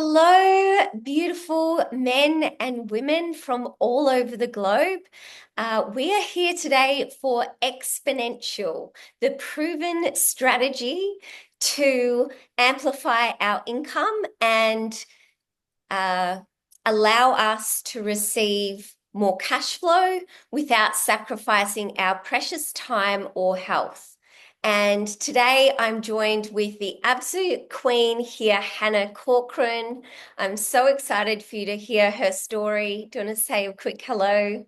Hello, beautiful men and women from all over the globe. We are here today for Exponential, the proven strategy to amplify our income and uh, allow us to receive more cash flow without sacrificing our precious time or health. And today I'm joined with the absolute queen here, Hannah Corcoran. I'm so excited for you to hear her story. Do you want to say a quick hello?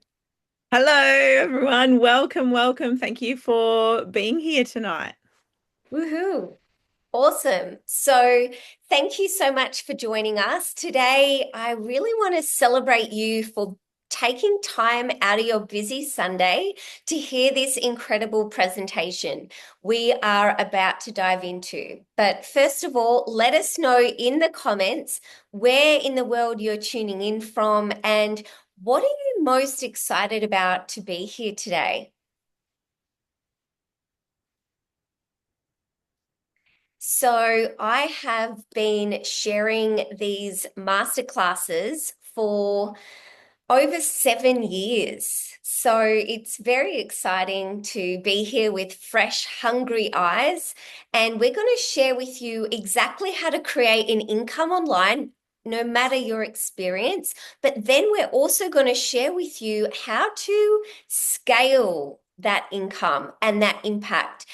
Hello, everyone. Welcome, welcome. Thank you for being here tonight. Woohoo! Awesome. So, thank you so much for joining us. Today, I really want to celebrate you for taking time out of your busy Sunday to hear this incredible presentation we are about to dive into. But first of all, let us know in the comments where in the world you're tuning in from and what are you most excited about to be here today? So I have been sharing these masterclasses for over 7 years. So it's very exciting to be here with fresh, hungry eyes. And we're going to share with you exactly how to create an income online, no matter your experience. But then we're also going to share with you how to scale that income and that impact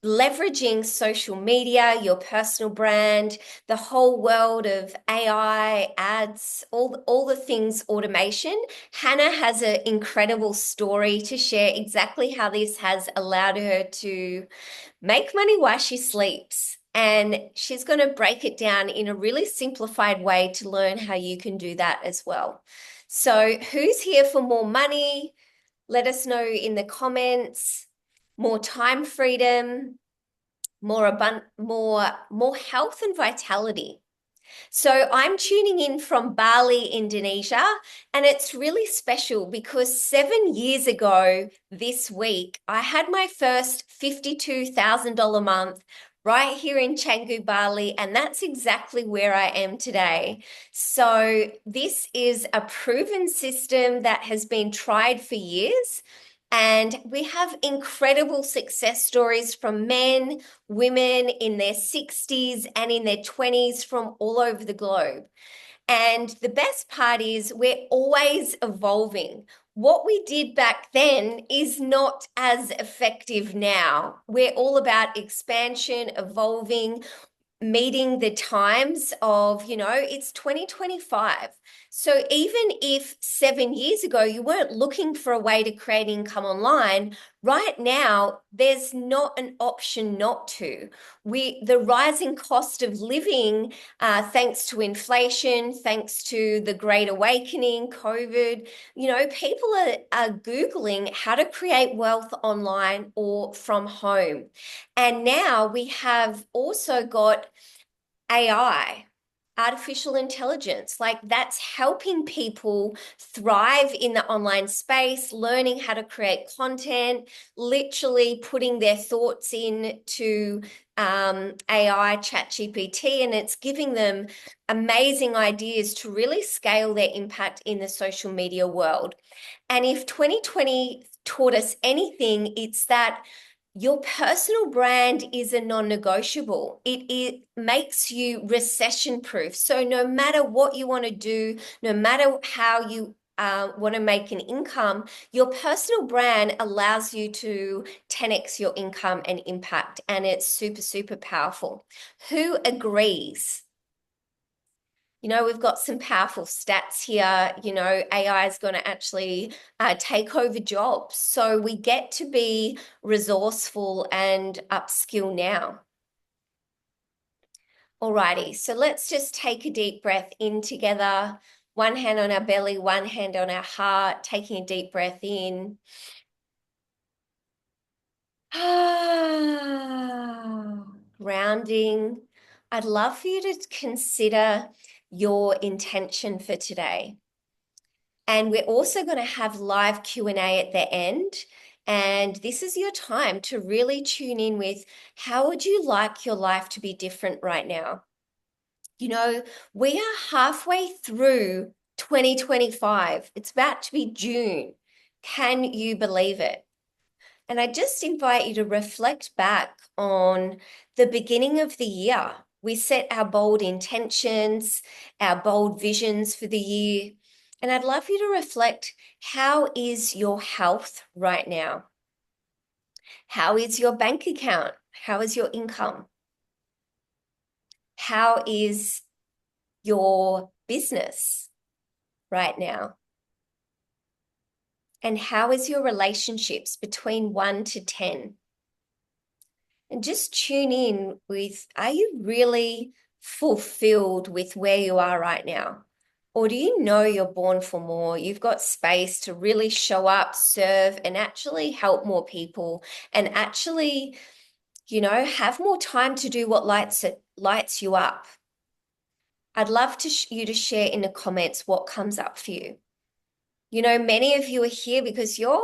leveraging social media, your personal brand, the whole world of AI, ads, all the things automation. Hannah has an incredible story to share exactly how this has allowed her to make money while she sleeps. And she's going to break it down in a really simplified way to learn how you can do that as well. So, who's here for more money? Let us know in the comments. More time freedom, more health and vitality. So I'm tuning in from Bali, Indonesia, and it's really special because 7 years ago this week, I had my first $52,000 month right here in Canggu, Bali, and that's exactly where I am today. So this is a proven system that has been tried for years. And we have incredible success stories from men, women in their 60s and in their 20s from all over the globe. And the best part is we're always evolving. What we did back then is not as effective now. We're all about expansion, evolving, meeting the times of, it's 2025. So even if 7 years ago you weren't looking for a way to create income online, right now there's not an option not to. The rising cost of living, thanks to inflation, thanks to the Great Awakening, COVID, people are Googling how to create wealth online or from home. And now we have also got AI, artificial intelligence, like that's helping people thrive in the online space, learning how to create content, literally putting their thoughts into AI, ChatGPT, and it's giving them amazing ideas to really scale their impact in the social media world. And if 2020 taught us anything, it's that your personal brand is a non-negotiable. It makes you recession proof. So no matter what you want to do, no matter how you want to make an income, your personal brand allows you to 10x your income and impact. And it's super, super powerful. Who agrees? We've got some powerful stats here. AI is going to actually take over jobs. So we get to be resourceful and upskill now. Alrighty, so let's just take a deep breath in together. One hand on our belly, one hand on our heart, taking a deep breath in. Grounding. I'd love for you to consider your intention for today. And we're also going to have live Q&A at the end. And this is your time to really tune in with how would you like your life to be different right now? You know, we are halfway through 2025. It's about to be June. Can you believe it? And I just invite you to reflect back on the beginning of the year. We set our bold intentions, our bold visions for the year. And I'd love you to reflect, how is your health right now? How is your bank account? How is your income? How is your business right now? And how is your relationships between 1 to 10? And just tune in with, are you really fulfilled with where you are right now? Or do you know you're born for more? You've got space to really show up, serve, and actually help more people and actually, have more time to do what lights you up. I'd love you to share in the comments what comes up for you. Many of you are here because your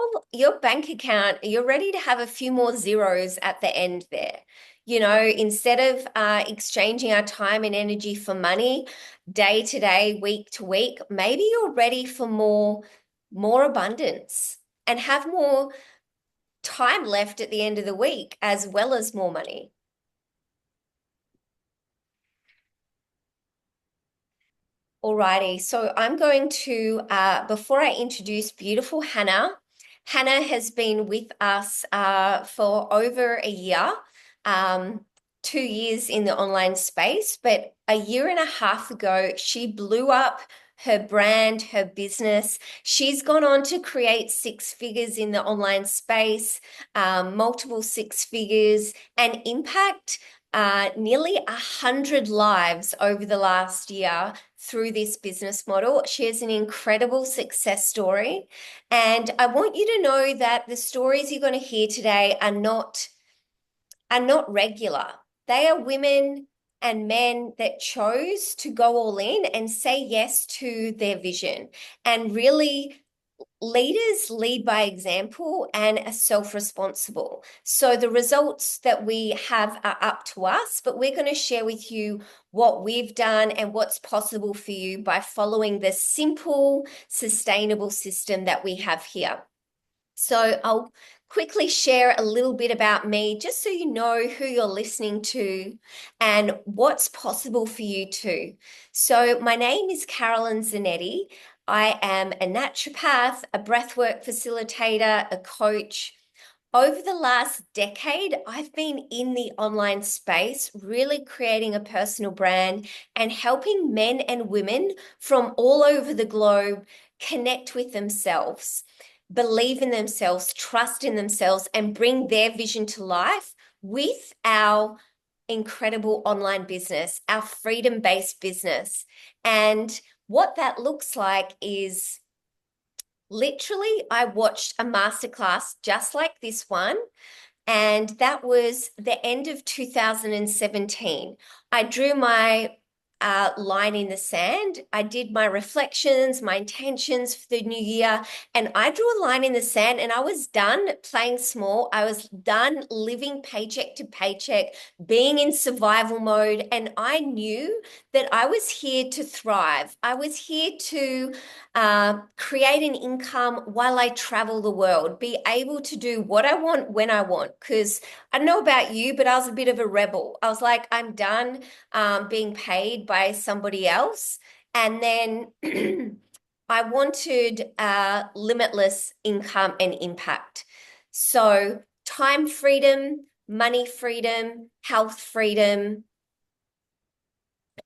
bank account, you're ready to have a few more zeros at the end there. Instead of exchanging our time and energy for money, day to day, week to week, maybe you're ready for more abundance and have more time left at the end of the week, as well as more money. Alrighty, so I'm going to, before I introduce beautiful Hannah, Hannah has been with us for over a year, 2 years in the online space, but a year and a half ago, she blew up her brand, her business. She's gone on to create six figures in the online space, multiple six figures, and impact nearly 100 lives over the last year through this business model. She has an incredible success story. And I want you to know that the stories you're going to hear today are not regular. They are women and men that chose to go all in and say yes to their vision. And really, leaders lead by example and are self-responsible. So the results that we have are up to us, but we're going to share with you what we've done and what's possible for you by following the simple, sustainable system that we have here. So I'll quickly share a little bit about me, just so you know who you're listening to and what's possible for you too. So my name is Carolyn Zanetti. I am a naturopath, a breathwork facilitator, a coach. Over the last decade, I've been in the online space, really creating a personal brand and helping men and women from all over the globe connect with themselves, believe in themselves, trust in themselves, and bring their vision to life with our incredible online business, our freedom-based business. And what that looks like is literally, I watched a masterclass just like this one, and that was the end of 2017. I drew my line in the sand. I did my reflections, my intentions for the new year, and I drew a line in the sand, and I was done playing small. I was done living paycheck to paycheck, being in survival mode, and I knew that I was here to thrive. I was here to create an income while I travel the world, be able to do what I want when I want. Because I don't know about you, but I was a bit of a rebel. I was like, I'm done being paid by somebody else. And then I wanted limitless income and impact. So time freedom, money freedom, health freedom,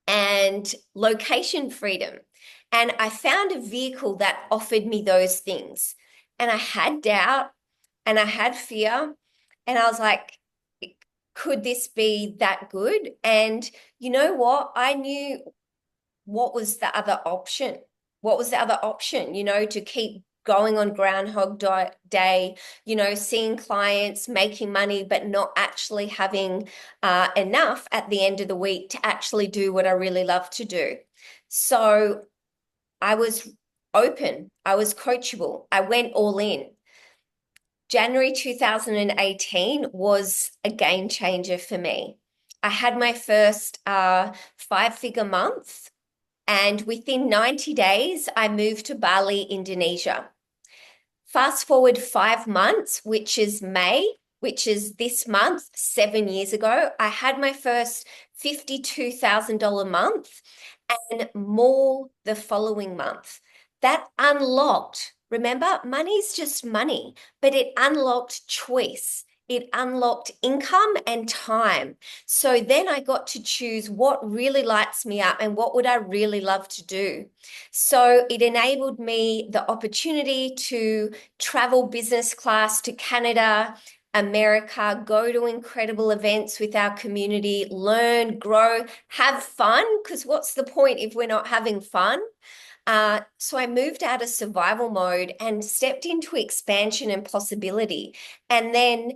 and location freedom. And I found a vehicle that offered me those things. And I had doubt and I had fear. And I was like, could this be that good? And you know what? I knew what was the other option. What was the other option, to keep going on Groundhog Day, seeing clients making money, but not actually having enough at the end of the week to actually do what I really love to do. So I was open, I was coachable, I went all in. January 2018 was a game changer for me. I had my first five-figure month, and within 90 days, I moved to Bali, Indonesia. Fast forward 5 months, which is May, which is this month, 7 years ago, I had my first $52,000 month and more the following month. That unlocked, remember, money's just money, but it unlocked choice. It unlocked income and time. So then I got to choose what really lights me up and what would I really love to do. So it enabled me the opportunity to travel business class to Canada, America, go to incredible events with our community, learn, grow, have fun. Because what's the point if we're not having fun? So I moved out of survival mode and stepped into expansion and possibility. And then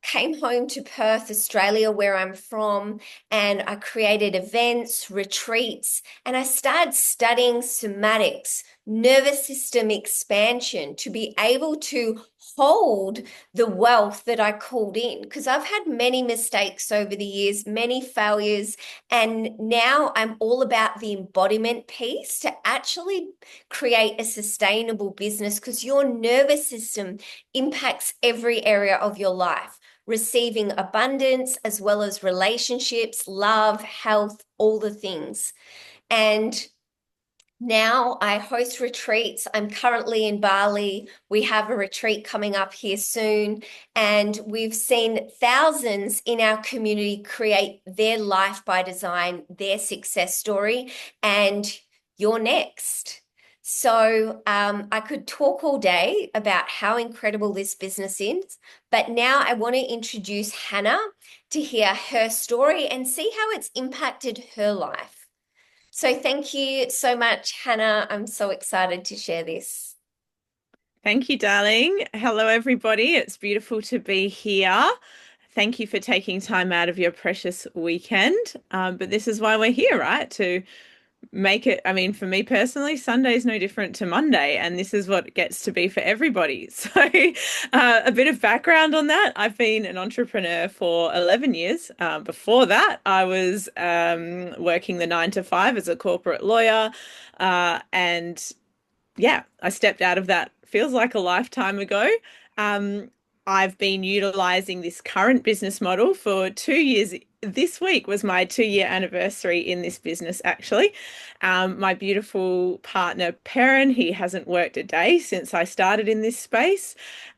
came home to Perth, Australia, where I'm from, and I created events, retreats, and I started studying somatics, nervous system expansion to be able to hold the wealth that I called in. Because I've had many mistakes over the years, many failures, and now I'm all about the embodiment piece to actually create a sustainable business because your nervous system impacts every area of your life, receiving abundance as well as relationships, love, health, all the things. And now I host retreats. I'm currently in Bali. We have a retreat coming up here soon. And we've seen thousands in our community create their life by design, their success story. And you're next. So I could talk all day about how incredible this business is. But now I want to introduce Hannah to hear her story and see how it's impacted her life. So thank you so much, Hannah. I'm so excited to share this. Thank you, darling. Hello, everybody. It's beautiful to be here. Thank you for taking time out of your precious weekend. But this is why we're here, right? To make it, I mean, for me personally, Sunday's no different to Monday, and this is what it gets to be for everybody. So, a bit of background on that. I've been an entrepreneur for 11 years. Before that, I was working the 9 to 5 as a corporate lawyer, and yeah, I stepped out of that. Feels like a lifetime ago. Um, I've been utilizing this current business model for 2 years. This week was my 2 year anniversary in this business, actually. My beautiful partner, Perrin, he hasn't worked a day since I started in this space.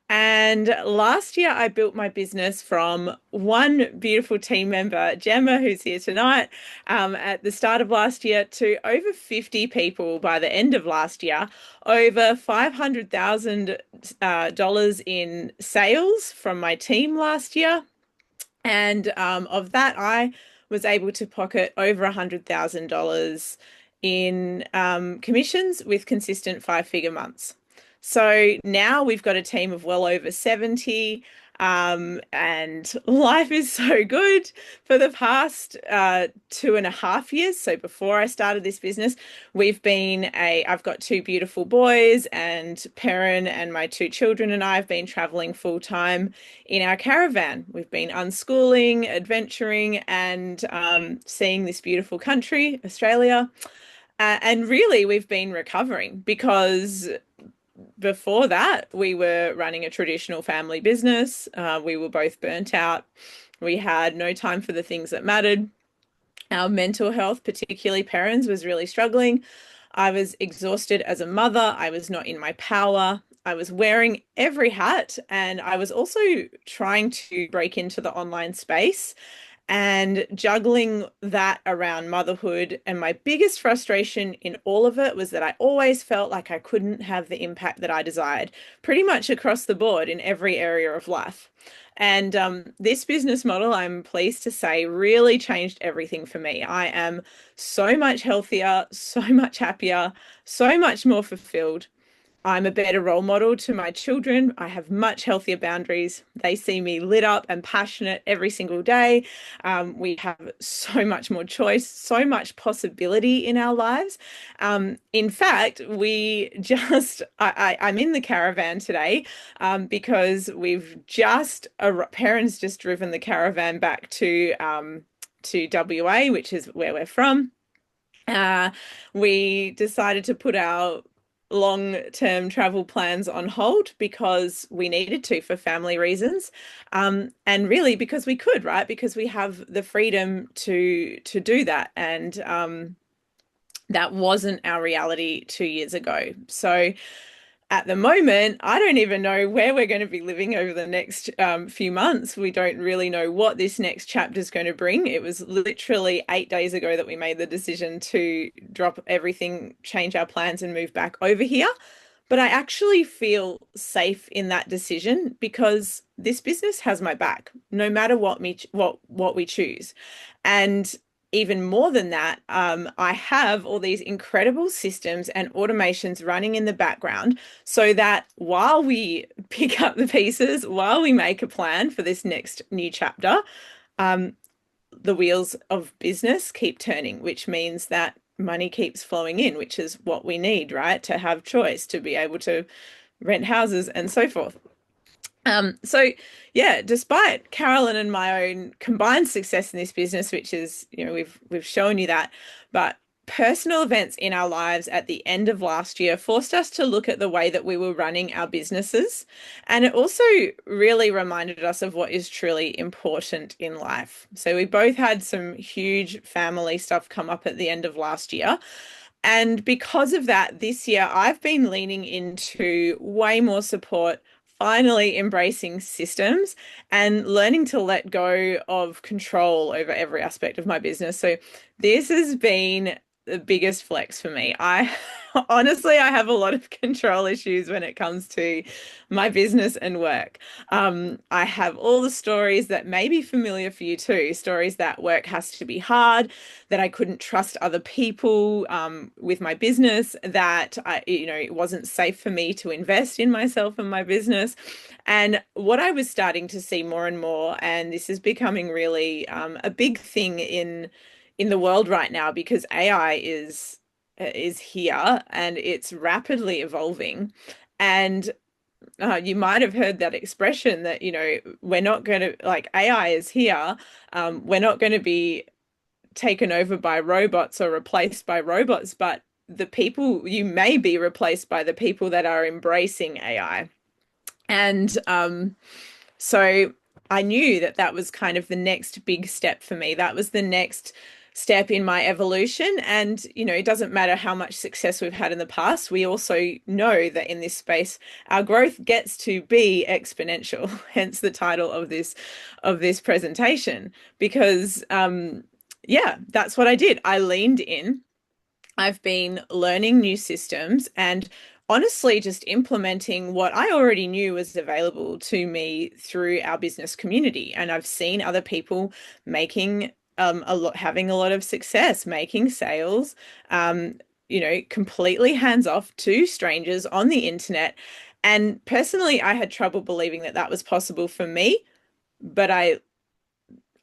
And last year, I built my business from one beautiful team member, Gemma, who's here tonight, at the start of last year, to over 50 people by the end of last year, over $500,000 in sales from my team last year. And of that, I was able to pocket over $100,000 in commissions with consistent five-figure months. So now we've got a team of well over 70, and life is so good. For the past 2.5 years, so before I started this business, I've got two beautiful boys, and Perrin and my two children and I have been traveling full time in our caravan. We've been unschooling, adventuring, and seeing this beautiful country, Australia. And really, we've been recovering because before that, we were running a traditional family business. We were both burnt out. We had no time for the things that mattered. Our mental health, particularly parents, was really struggling. I was exhausted as a mother. I was not in my power. I was wearing every hat, and I was also trying to break into the online space and juggling that around motherhood. And my biggest frustration in all of it was that I always felt like I couldn't have the impact that I desired, pretty much across the board in every area of life. And this business model, I'm pleased to say, really changed everything for me. I am so much healthier, so much happier, so much more fulfilled. I'm a better role model to my children. I have much healthier boundaries. They see me lit up and passionate every single day. We have so much more choice, so much possibility in our lives. In fact, I'm in the caravan today because our parents just driven the caravan back to WA, which is where we're from. Uh, we decided to put our long-term travel plans on hold because we needed to for family reasons, and really because we could, right? Because we have the freedom to do that, and that wasn't our reality 2 years ago. So at the moment, I don't even know where we're going to be living over the next few months. We don't really know what this next chapter is going to bring. It was literally 8 days ago that we made the decision to drop everything, change our plans, and move back over here. But I actually feel safe in that decision because this business has my back, no matter what we choose. And even more than that, I have all these incredible systems and automations running in the background so that while we pick up the pieces, while we make a plan for this next new chapter, um, the wheels of business keep turning, which means that money keeps flowing in, which is what we need, right? To have choice, to be able to rent houses and so forth. So yeah, despite Carolyn and my own combined success in this business, which is, we've shown you that, but personal events in our lives at the end of last year forced us to look at the way that we were running our businesses. And it also really reminded us of what is truly important in life. So we both had some huge family stuff come up at the end of last year. And because of that, this year I've been leaning into way more support, finally embracing systems and learning to let go of control over every aspect of my business. So this has been the biggest flex for me. I honestly, I have a lot of control issues when it comes to my business and work. I have all the stories that may be familiar for you too, stories that work has to be hard, that I couldn't trust other people with my business, that it wasn't safe for me to invest in myself and my business. And what I was starting to see more and more, and this is becoming really a big thing in the world right now because AI is here and it's rapidly evolving. And you might have heard that expression that, we're not going to, like, AI is here. We're not going to be taken over by robots or replaced by robots, but you may be replaced by the people that are embracing AI. And so I knew that that was kind of the next big step for me. That was the next step in my evolution. And, it doesn't matter how much success we've had in the past. We also know that in this space, our growth gets to be exponential, hence the title of this presentation. Because yeah, that's what I did. I leaned in. I've been learning new systems and honestly just implementing what I already knew was available to me through our business community. And I've seen other people making having a lot of success, making sales, completely hands off to strangers on the internet. And personally, I had trouble believing that that was possible for me, but I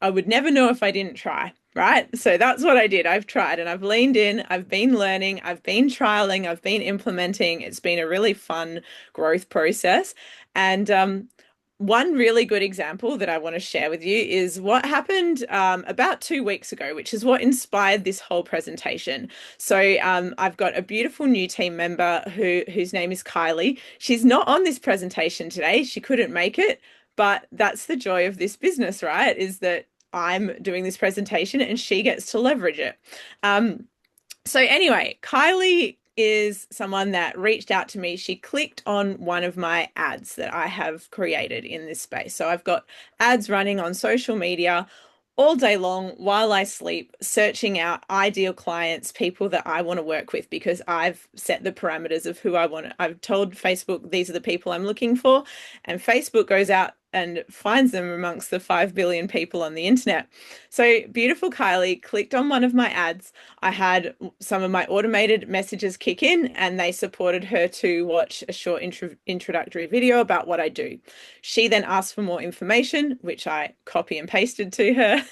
would never know if I didn't try, right? So that's what I did. I've tried and I've leaned in, I've been learning, I've been trialing, I've been implementing. It's been a really fun growth process. And one really good example that I want to share with you is what happened about 2 weeks ago, which is what inspired this whole presentation. So I've got a beautiful new team member whose name is Kylie. She's not on this presentation today. She couldn't make it, but that's the joy of this business, right? Is that I'm doing this presentation and she gets to leverage it. So anyway, Kylie is someone that reached out to me. She clicked on one of my ads that I have created in this space. So I've got ads running on social media all day long while I sleep, searching out ideal clients, people that I want to work with because I've set the parameters of who I want. I've told Facebook these are the people I'm looking for, and Facebook goes out and finds them amongst the 5 billion people on the internet. So beautiful Kylie clicked on one of my ads. I had some of my automated messages kick in, and they supported her to watch a short introductory video about what I do. She then asked for more information, which I copy and pasted to her.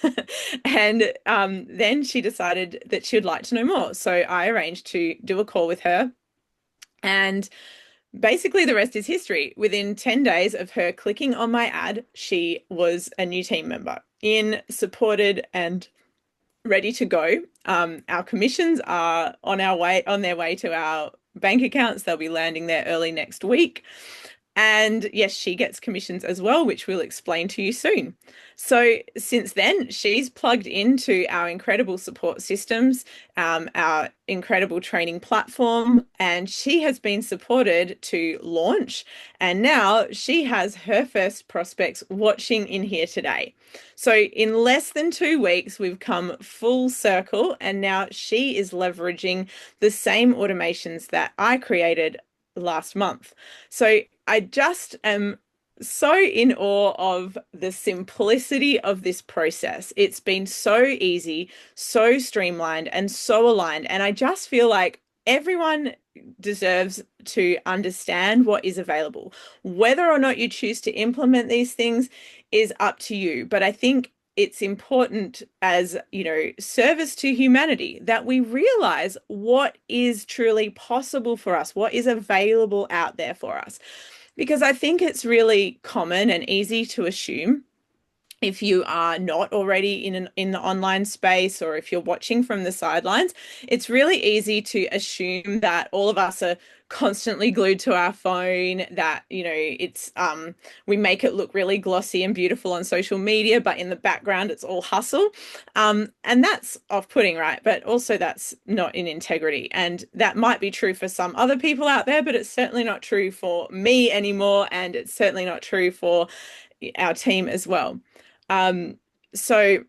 And then she decided that she would like to know more. So I arranged to do a call with her. And basically, the rest is history. Within 10 days of her clicking on my ad, she was a new team member, in, supported, and ready to go. Our commissions are on their way to our bank accounts. They'll be landing there early next week. And yes, she gets commissions as well, which we'll explain to you soon. So since then, she's plugged into our incredible support systems, our incredible training platform, and she has been supported to launch. And now she has her first prospects watching in here today. So in less than 2 weeks, we've come full circle, and now she is leveraging the same automations that I created last month. So I just am so in awe of the simplicity of this process. It's been so easy, so streamlined, and so aligned. And I just feel like everyone deserves to understand what is available. Whether or not you choose to implement these things is up to you. But I think it's important, as service to humanity, that we realize what is truly possible for us, what is available out there for us. Because I think it's really common and easy to assume, if you are not already in the online space, or if you're watching from the sidelines, it's really easy to assume that all of us are constantly glued to our phone, that it's we make it look really glossy and beautiful on social media, but in the background it's all hustle. And that's off-putting, right? But also that's not in integrity. And that might be true for some other people out there, but it's certainly not true for me anymore, and it's certainly not true for our team as well. Um, so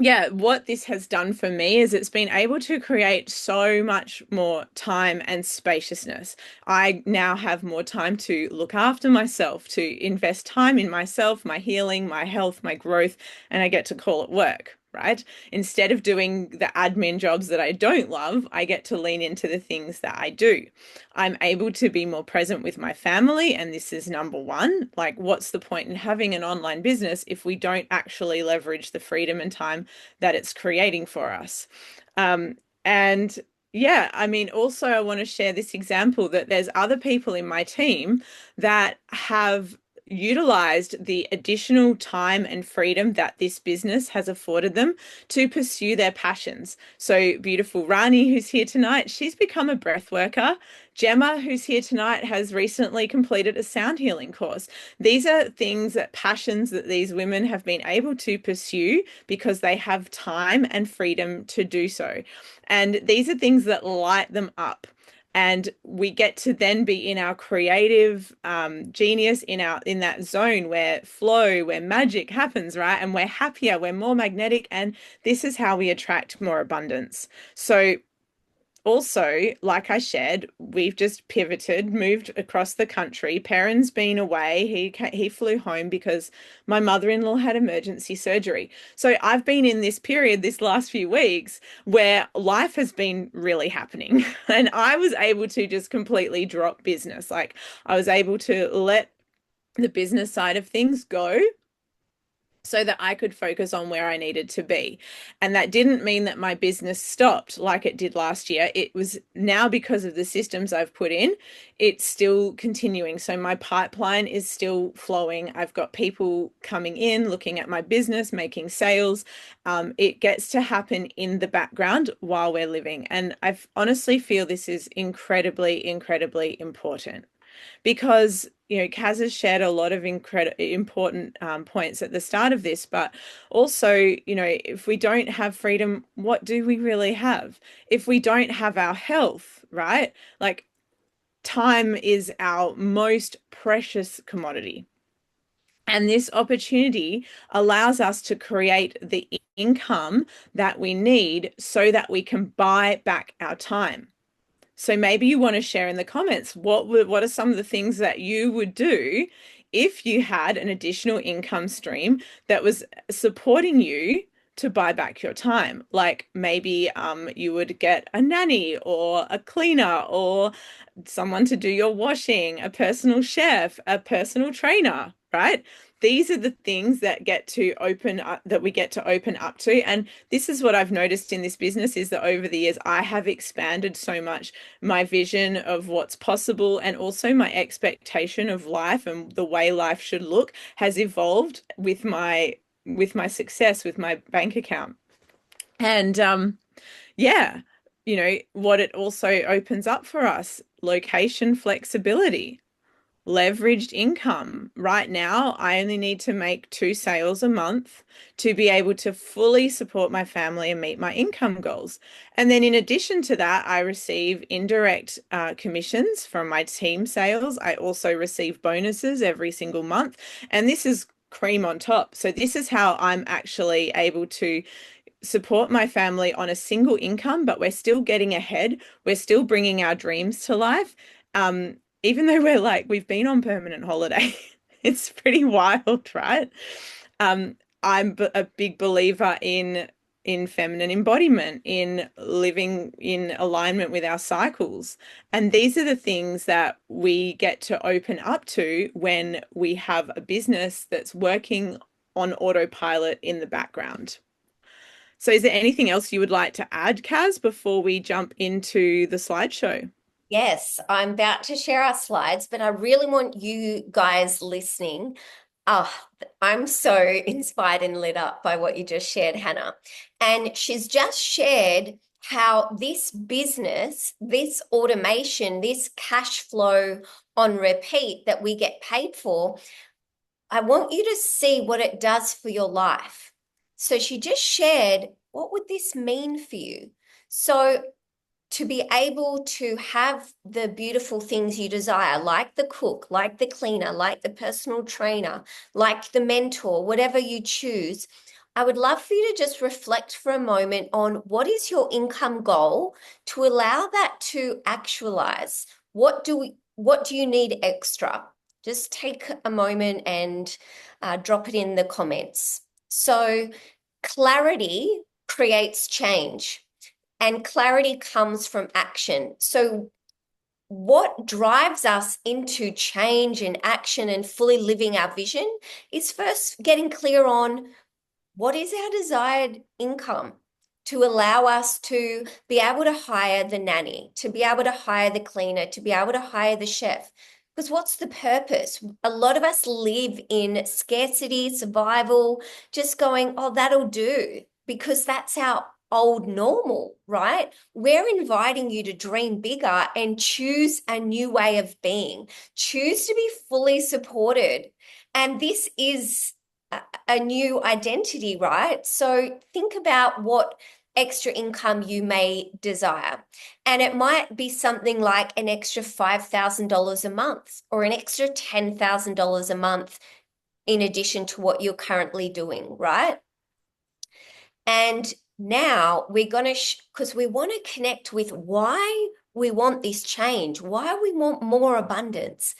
yeah, what this has done for me is it's been able to create so much more time and spaciousness. I now have more time to look after myself, to invest time in myself, my healing, my health, my growth, and I get to call it work. Right? Instead of doing the admin jobs that I don't love, I get to lean into the things that I do. I'm able to be more present with my family, and this is number one. Like, what's the point in having an online business if we don't actually leverage the freedom and time that it's creating for us? And yeah, I mean, also, I want to share this example that there's other people in my team that have utilized the additional time and freedom that this business has afforded them to pursue their passions. So beautiful Rani, who's here tonight, she's become a breath worker. Gemma, who's here tonight, has recently completed a sound healing course. These are things, that passions that these women have been able to pursue because they have time and freedom to do so. And these are things that light them up. And we get to then be in our creative genius, in that zone where flow, where magic happens, right? And we're happier, we're more magnetic, and this is how we attract more abundance. So also, like I shared, we've just pivoted, moved across the country. Perrin's been away. He flew home because my mother-in-law had emergency surgery. So I've been in this period, this last few weeks, where life has been really happening. And I was able to just completely drop business. Like, I was able to let the business side of things go so that I could focus on where I needed to be. And that didn't mean that my business stopped like it did last year. It was now, because of the systems I've put in, it's still continuing. So my pipeline is still flowing. I've got people coming in, looking at my business, making sales. It gets to happen in the background while we're living. And I honestly feel this is incredibly, incredibly important, because Kaz has shared a lot of important points at the start of this, but also, if we don't have freedom, what do we really have? If we don't have our health, right? Like, time is our most precious commodity. And this opportunity allows us to create the income that we need so that we can buy back our time. So maybe you want to share in the comments, what are some of the things that you would do if you had an additional income stream that was supporting you to buy back your time. Like maybe you would get a nanny or a cleaner or someone to do your washing, a personal chef, a personal trainer, right? These are the things that get to open up, that we get to open up to. And this is what I've noticed in this business is that over the years, I have expanded so much my vision of what's possible and also my expectation of life and the way life should look has evolved with my success with my bank account. And yeah, what it also opens up for us, location flexibility, leveraged income. Right now, I only need to make 2 sales a month to be able to fully support my family and meet my income goals. And then, in addition to that, I receive indirect commissions from my team sales. I also receive bonuses every single month. And this is cream on top. So, this is how I'm actually able to support my family on a single income, but we're still getting ahead. We're still bringing our dreams to life. Even though we've been on permanent holiday, it's pretty wild, right? I'm a big believer in feminine embodiment, in living in alignment with our cycles. And these are the things that we get to open up to when we have a business that's working on autopilot in the background. So, is there anything else you would like to add, Kaz, before we jump into the slideshow? Yes, I'm about to share our slides, but I really want you guys listening. Ah, I'm so inspired and lit up by what you just shared, Hannah. And she's just shared how this business, this automation, this cash flow on repeat that we get paid for, I want you to see what it does for your life. So she just shared, what would this mean for you? So to be able to have the beautiful things you desire, like the cook, like the cleaner, like the personal trainer, like the mentor, whatever you choose, I would love for you to just reflect for a moment on what is your income goal to allow that to actualize. What do you need extra? Just take a moment and drop it in the comments. So clarity creates change. And clarity comes from action. So, what drives us into change and action and fully living our vision is first getting clear on what is our desired income to allow us to be able to hire the nanny, to be able to hire the cleaner, to be able to hire the chef. Because what's the purpose? A lot of us live in scarcity, survival, just going, oh, that'll do, because that's our old normal, right? We're inviting you to dream bigger and choose a new way of being, choose to be fully supported. And this is a new identity, right? So think about what extra income you may desire. And it might be something like an extra $5,000 a month or an extra $10,000 a month in addition to what you're currently doing, right? And now we're going to, because we want to connect with why we want this change, why we want more abundance,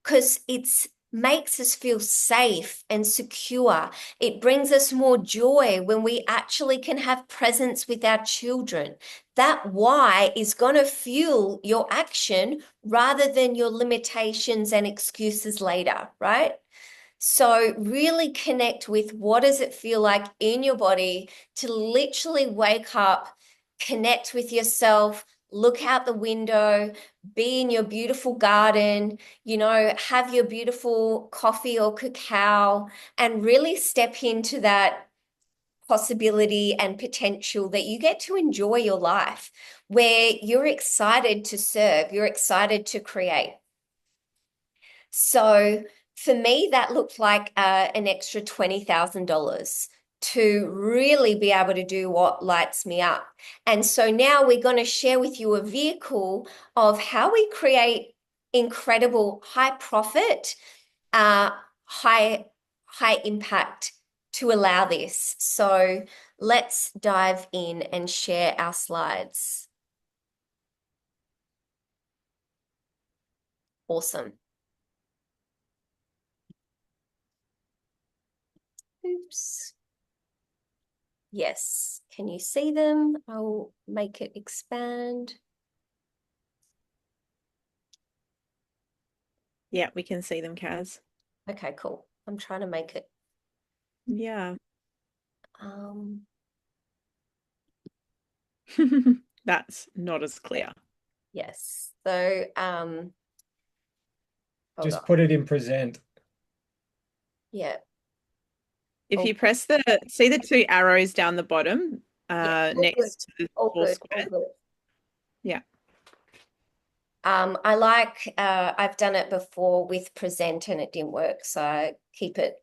because it's makes us feel safe and secure. It brings us more joy when we actually can have presence with our children. That why is going to fuel your action rather than your limitations and excuses later, right? So really connect with what does it feel like in your body to literally wake up, connect with yourself, look out the window, be in your beautiful garden, have your beautiful coffee or cacao, and really step into that possibility and potential that you get to enjoy your life where you're excited to serve, you're excited to create. So for me, that looked like an extra $20,000 to really be able to do what lights me up. And so now we're going to share with you a vehicle of how we create incredible high profit, uh, high high impact to allow this. So let's dive in and share our slides. Awesome. Oops. Yes. Can you see them? I'll make it expand. Yeah, we can see them, Kaz. Okay, cool. I'm trying to make it. Yeah. Um, That's not as clear. yes. So, hold on. Just put it in present. Yeah. If Oh, you press see the two arrows down the bottom, yeah. All good. next to the All four good. All square. good. Yeah. I like, I've done it before with present and it didn't work. So I keep it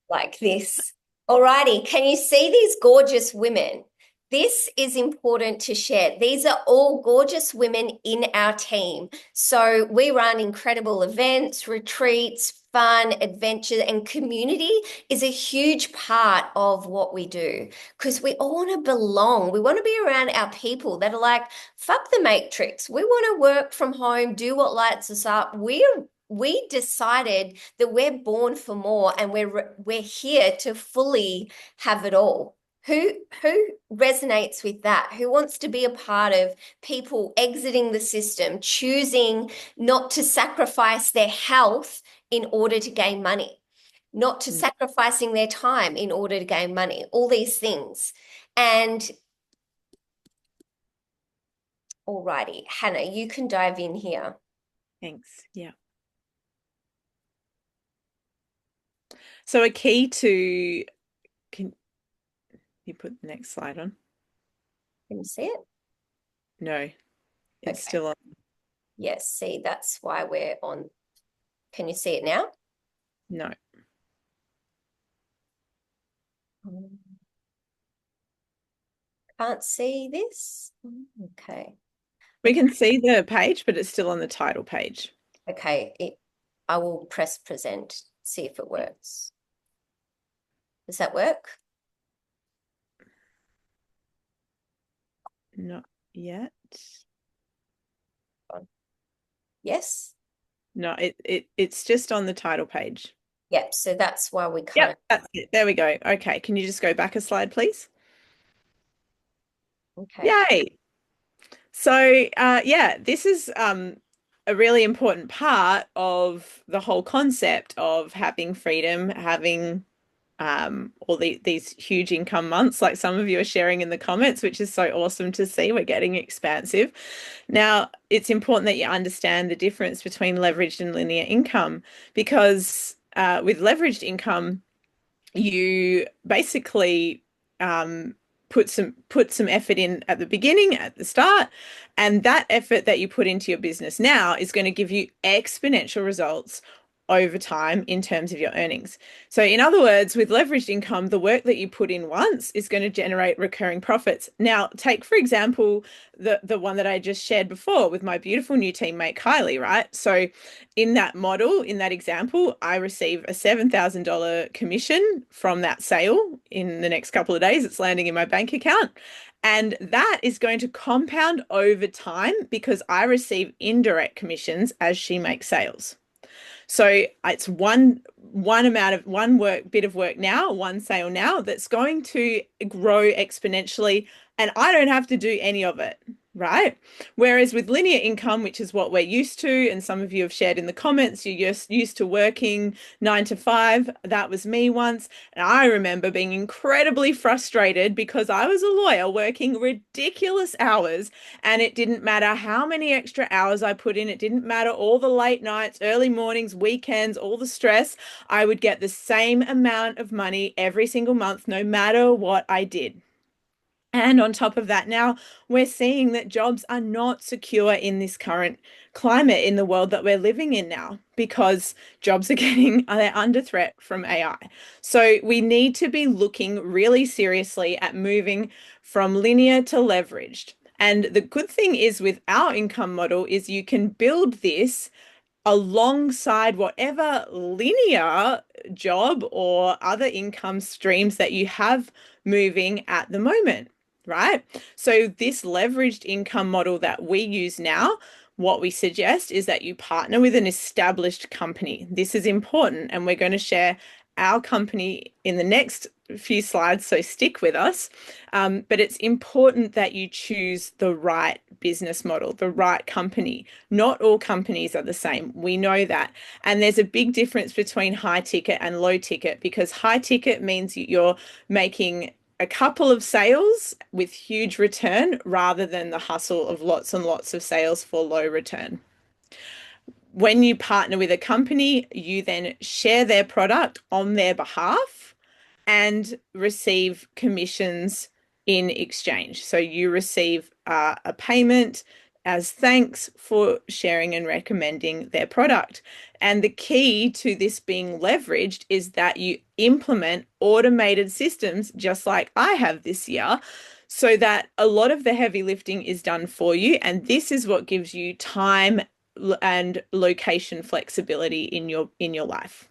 like this. Alrighty, can you see these gorgeous women? This is important to share. These are all gorgeous women in our team. So we run incredible events, retreats, fun, adventure, and community is a huge part of what we do because we all want to belong. We want to be around our people that are like, fuck the matrix. We want to work from home, do what lights us up. We decided that we're born for more and we're here to fully have it all. Who resonates with that? Who wants to be a part of people exiting the system, choosing not to sacrifice their health in order to gain money, not to sacrificing their time in order to gain money, all these things. And alrighty, Hannah, you can dive in here. Thanks. Yeah. So a key to, can you put the next slide on? Can you see it? No, it's Okay. still on. Yes, see, that's why we're on. Can you see it now? No. Can't see this. Okay. We Okay. can see the page, but it's still on the title page. Okay. I will press present, see if it works. Does that work? Not yet. Yes. No, it's just on the title page. Yep. So that's why we Yep, can't. that's it. There we go. Okay, can you just go back a slide, please? Okay. Yay. So, yeah, this is a really important part of the whole concept of having freedom, having all these huge income months, like some of you are sharing in the comments, which is so awesome to see. We're getting expansive. Now, it's important that you understand the difference between leveraged and linear income because with leveraged income, you basically put some effort in at the beginning, at the start, and that effort that you put into your business now is going to give you exponential results over time in terms of your earnings. So in other words, with leveraged income, the work that you put in once is going to generate recurring profits. Now, take for example the one that I just shared before with my beautiful new teammate Kylie, right? So in that model, in that example, I receive a $7,000 commission from that sale in the next couple of days. It's landing in my bank account. And that is going to compound over time because I receive indirect commissions as she makes sales. So it's one amount of one work bit of work now, one sale now that's going to grow exponentially, and I don't have to do any of it, right? Whereas with linear income, which is what we're used to, and some of you have shared in the comments, you're just used to working 9 to 5. That was me once. And I remember being incredibly frustrated because I was a lawyer working ridiculous hours and it didn't matter how many extra hours I put in. It didn't matter all the late nights, early mornings, weekends, all the stress. I would get the same amount of money every single month, no matter what I did. And on top of that, now we're seeing that jobs are not secure in this current climate in the world that we're living in now because jobs are they're under threat from AI. So we need to be looking really seriously at moving from linear to leveraged. And the good thing is with our income model is you can build this alongside whatever linear job or other income streams that you have moving at the moment, right? So this leveraged income model that we use now, what we suggest is that you partner with an established company. This is important, and we're going to share our company in the next few slides, so stick with us. But it's important that you choose the right business model, the right company. Not all companies are the same. We know that. And there's a big difference between high ticket and low ticket, because high ticket means you're making a couple of sales with huge return rather than the hustle of lots and lots of sales for low return. When you partner with a company, you then share their product on their behalf and receive commissions in exchange. So you receive a payment as thanks for sharing and recommending their product. And the key to this being leveraged is that you implement automated systems, just like I have this year, so that a lot of the heavy lifting is done for you. And this is what gives you time and location flexibility in your life.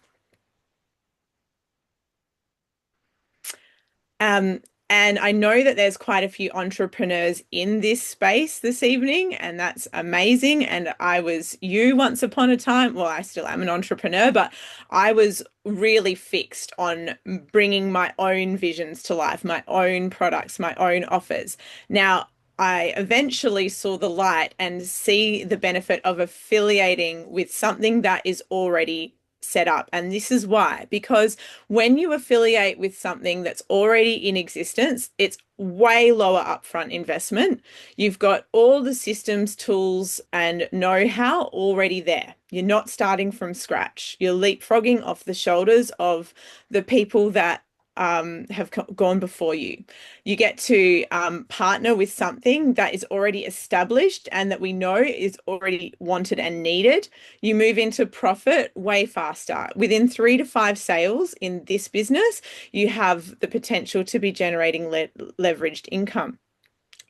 Um, and I know that there's quite a few entrepreneurs in this space this evening, and that's amazing. And I was you once upon a time. Well, I still am an entrepreneur, but I was really fixed on bringing my own visions to life, my own products, my own offers. Now, I eventually saw the light and see the benefit of affiliating with something that is already set up. And this is why, because when you affiliate with something that's already in existence, it's way lower upfront investment. You've got all the systems, tools, and know-how already there. You're not starting from scratch. You're leapfrogging off the shoulders of the people that have gone before you. You get to partner with something that is already established and that we know is already wanted and needed. You move into profit way faster. Within 3 to 5 sales in this business, you have the potential to be generating leveraged income.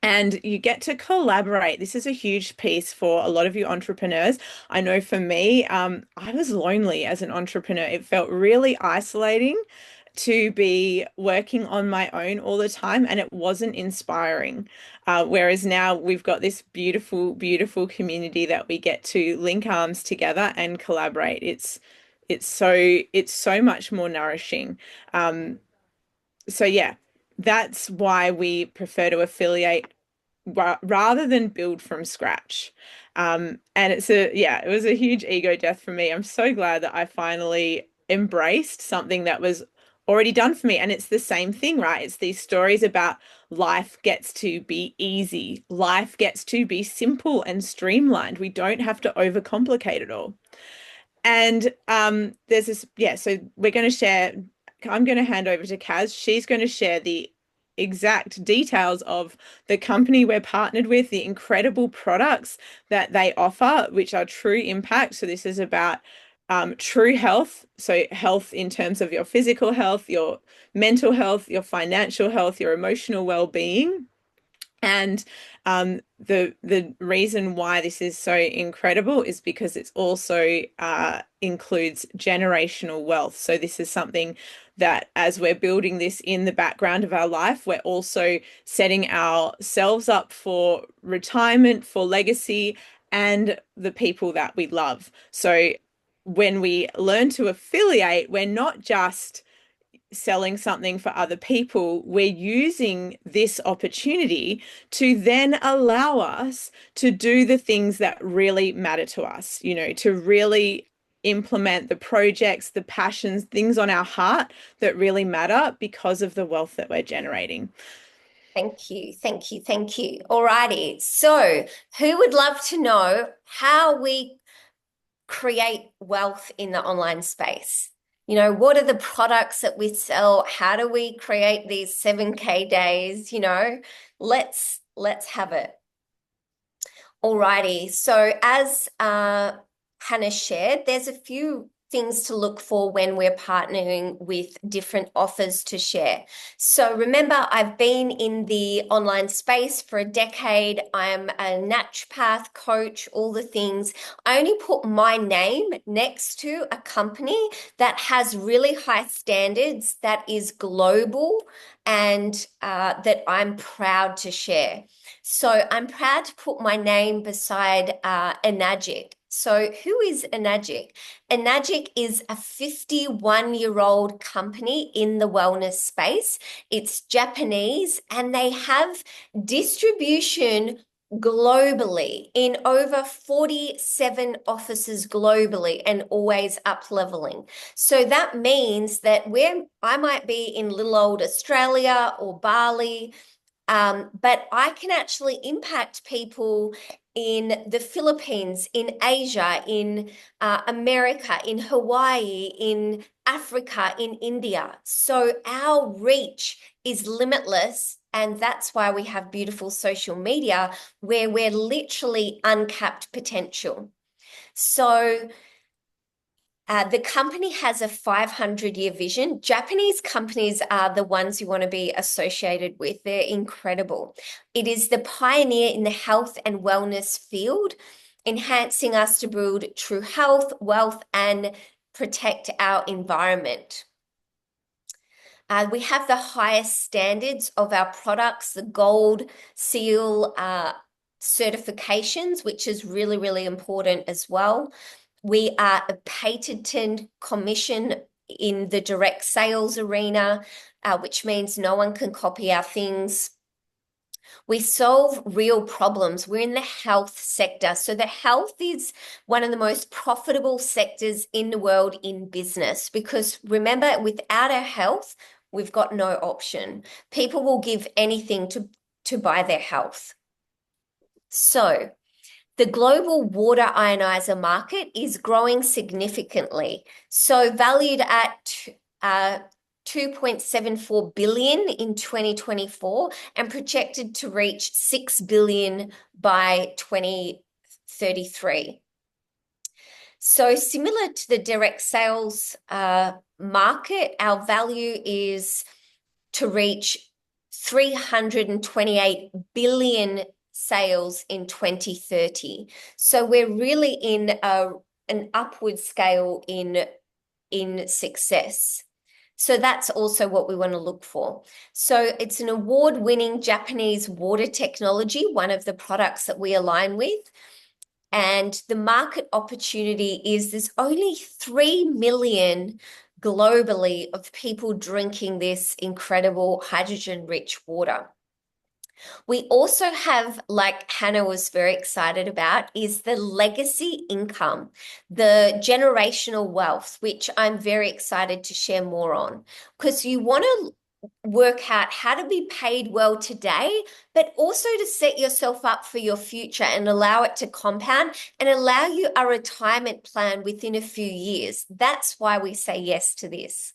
And you get to collaborate. This is a huge piece for a lot of you entrepreneurs. I know for me, I was lonely as an entrepreneur. It felt really isolating to be working on my own all the time, and it wasn't inspiring. Whereas now we've got this beautiful, beautiful community that we get to link arms together and collaborate. It's so much more nourishing. Um, so yeah, that's why we prefer to affiliate rather than build from scratch. And it was a huge ego death for me. I'm so glad that I finally embraced something that was already done for me. And it's the same thing, right? It's these stories about life gets to be easy, life gets to be simple and streamlined. We don't have to overcomplicate it all. And there's this, yeah, so we're going to share, I'm going to hand over to Kaz. She's going to share the exact details of the company we're partnered with, the incredible products that they offer, which are true impact. So this is about true health. So health in terms of your physical health, your mental health, your financial health, your emotional well-being. And the reason why this is so incredible is because it's also includes generational wealth. So this is something that as we're building this in the background of our life, we're also setting ourselves up for retirement, for legacy, and the people that we love. So when we learn to affiliate, we're not just selling something for other people, we're using this opportunity to then allow us to do the things that really matter to us, to really implement the projects, the passions, things on our heart that really matter because of the wealth that we're generating. Thank you, thank you, thank you. Alrighty. So, who would love to know how we create wealth in the online space? What are the products that we sell? How do we create these 7K days? Let's have it. Alrighty. So as Hannah shared, there's a few things to look for when we're partnering with different offers to share. So remember, I've been in the online space for a decade. I'm a naturopath coach, all the things. I only put my name next to a company that has really high standards, that is global, and that I'm proud to share. So I'm proud to put my name beside Enagic. So, who is Enagic? Enagic is a 51-year-old company in the wellness space. It's Japanese and they have distribution globally in over 47 offices globally and always up leveling. So that means that where I might be in little old Australia or Bali, but I can actually impact people in the Philippines, in Asia, in America, in Hawaii, in Africa, in India. So our reach is limitless. And that's why we have beautiful social media where we're literally uncapped potential. So the company has a 500-year vision. Japanese companies are the ones you want to be associated with. They're incredible. It is the pioneer in the health and wellness field, enhancing us to build true health, wealth, and protect our environment. We have the highest standards of our products, the gold seal certifications, which is really, really important as well. We are a patented commission in the direct sales arena, which means no one can copy our things. We solve real problems. We're in the health sector. So the health is one of the most profitable sectors in the world in business because remember, without our health, we've got no option. People will give anything to buy their health. So the global water ionizer market is growing significantly. So valued at 2.74 billion in 2024 and projected to reach 6 billion by 2033. So similar to the direct sales market, our value is to reach 328 billion sales in 2030. So we're really in an upward scale in success. So that's also what we want to look for. So it's an award-winning Japanese water technology, one of the products that we align with. And the market opportunity is there's only 3 million globally of people drinking this incredible hydrogen-rich water. We also have, like Hannah was very excited about, is the legacy income, the generational wealth, which I'm very excited to share more on. Because you want to work out how to be paid well today, but also to set yourself up for your future and allow it to compound and allow you a retirement plan within a few years. That's why we say yes to this.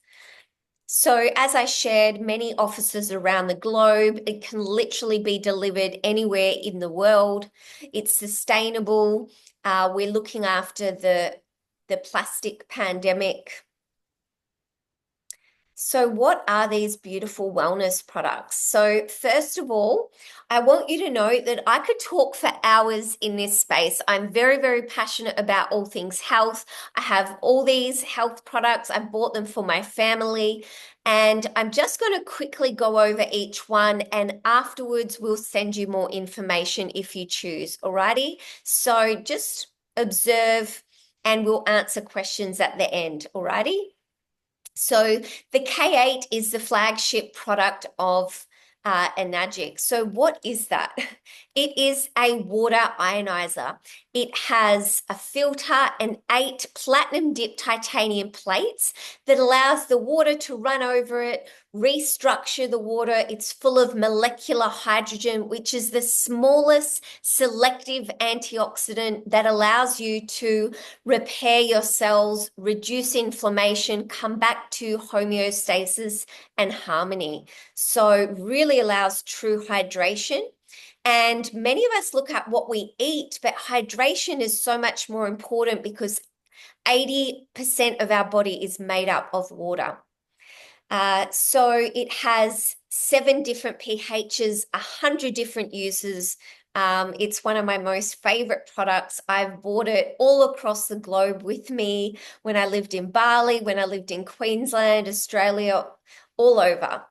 So, as I shared, many offices around the globe, it can literally be delivered anywhere in the world. It's sustainable. We're looking after the plastic pandemic. So, what are these beautiful wellness products? So, first of all, I want you to know that I could talk for hours in this space. I'm very, very passionate about all things health. I have all these health products. I bought them for my family. And I'm just going to quickly go over each one. And afterwards, we'll send you more information if you choose. Alrighty? So, just observe and we'll answer questions at the end. Alrighty? So the K8 is the flagship product of Enagic. So what is that? It is a water ionizer. It has a filter and 8 platinum dipped titanium plates that allows the water to run over it, restructure the water. It's full of molecular hydrogen, which is the smallest selective antioxidant that allows you to repair your cells, reduce inflammation, come back to homeostasis and harmony. So really allows true hydration. And many of us look at what we eat, but hydration is so much more important because 80% of our body is made up of water. So it has 7 different pHs, 100 different uses. It's one of my most favorite products. I've bought it all across the globe with me when I lived in Bali, when I lived in Queensland, Australia, all over.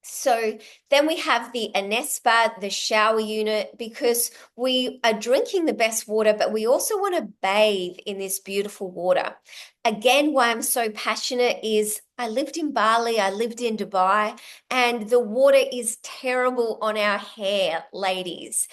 So then we have the Anespa, the shower unit, because we are drinking the best water, but we also want to bathe in this beautiful water. Again, why I'm so passionate is I lived in Bali, I lived in Dubai, and the water is terrible on our hair, ladies.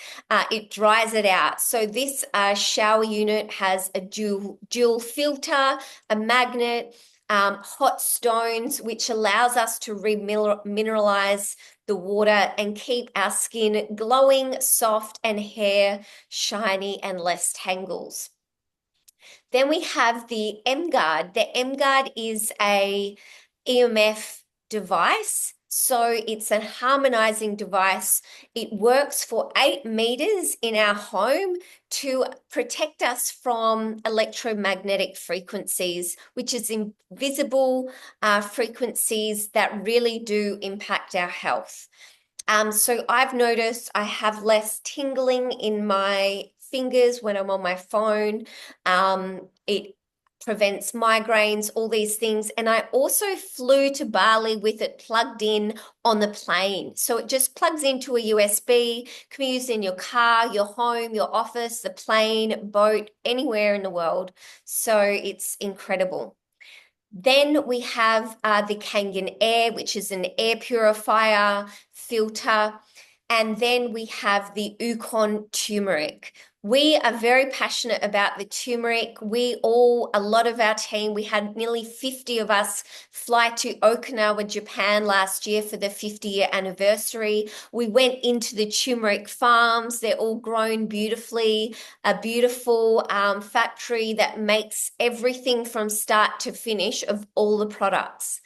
It dries it out. So this shower unit has a dual filter, a magnet, hot stones, which allows us to remineralize the water and keep our skin glowing, soft, and hair shiny and less tangles. Then we have the M Guard. The M Guard is a EMF device. So it's a harmonizing device. It works for 8 meters in our home to protect us from electromagnetic frequencies, which is invisible frequencies that really do impact our health. So I've noticed I have less tingling in my fingers when I'm on my phone. It prevents migraines, all these things. And I also flew to Bali with it plugged in on the plane. So it just plugs into a USB, can be used in your car, your home, your office, the plane, boat, anywhere in the world. So it's incredible. Then we have the Kangen Air, which is an air purifier filter. And then we have the Ukon turmeric. We are very passionate about the turmeric. A lot of our team, we had nearly 50 of us fly to Okinawa, Japan last year for the 50-year anniversary. We went into the turmeric farms. They're all grown beautifully, a beautiful factory that makes everything from start to finish of all the products.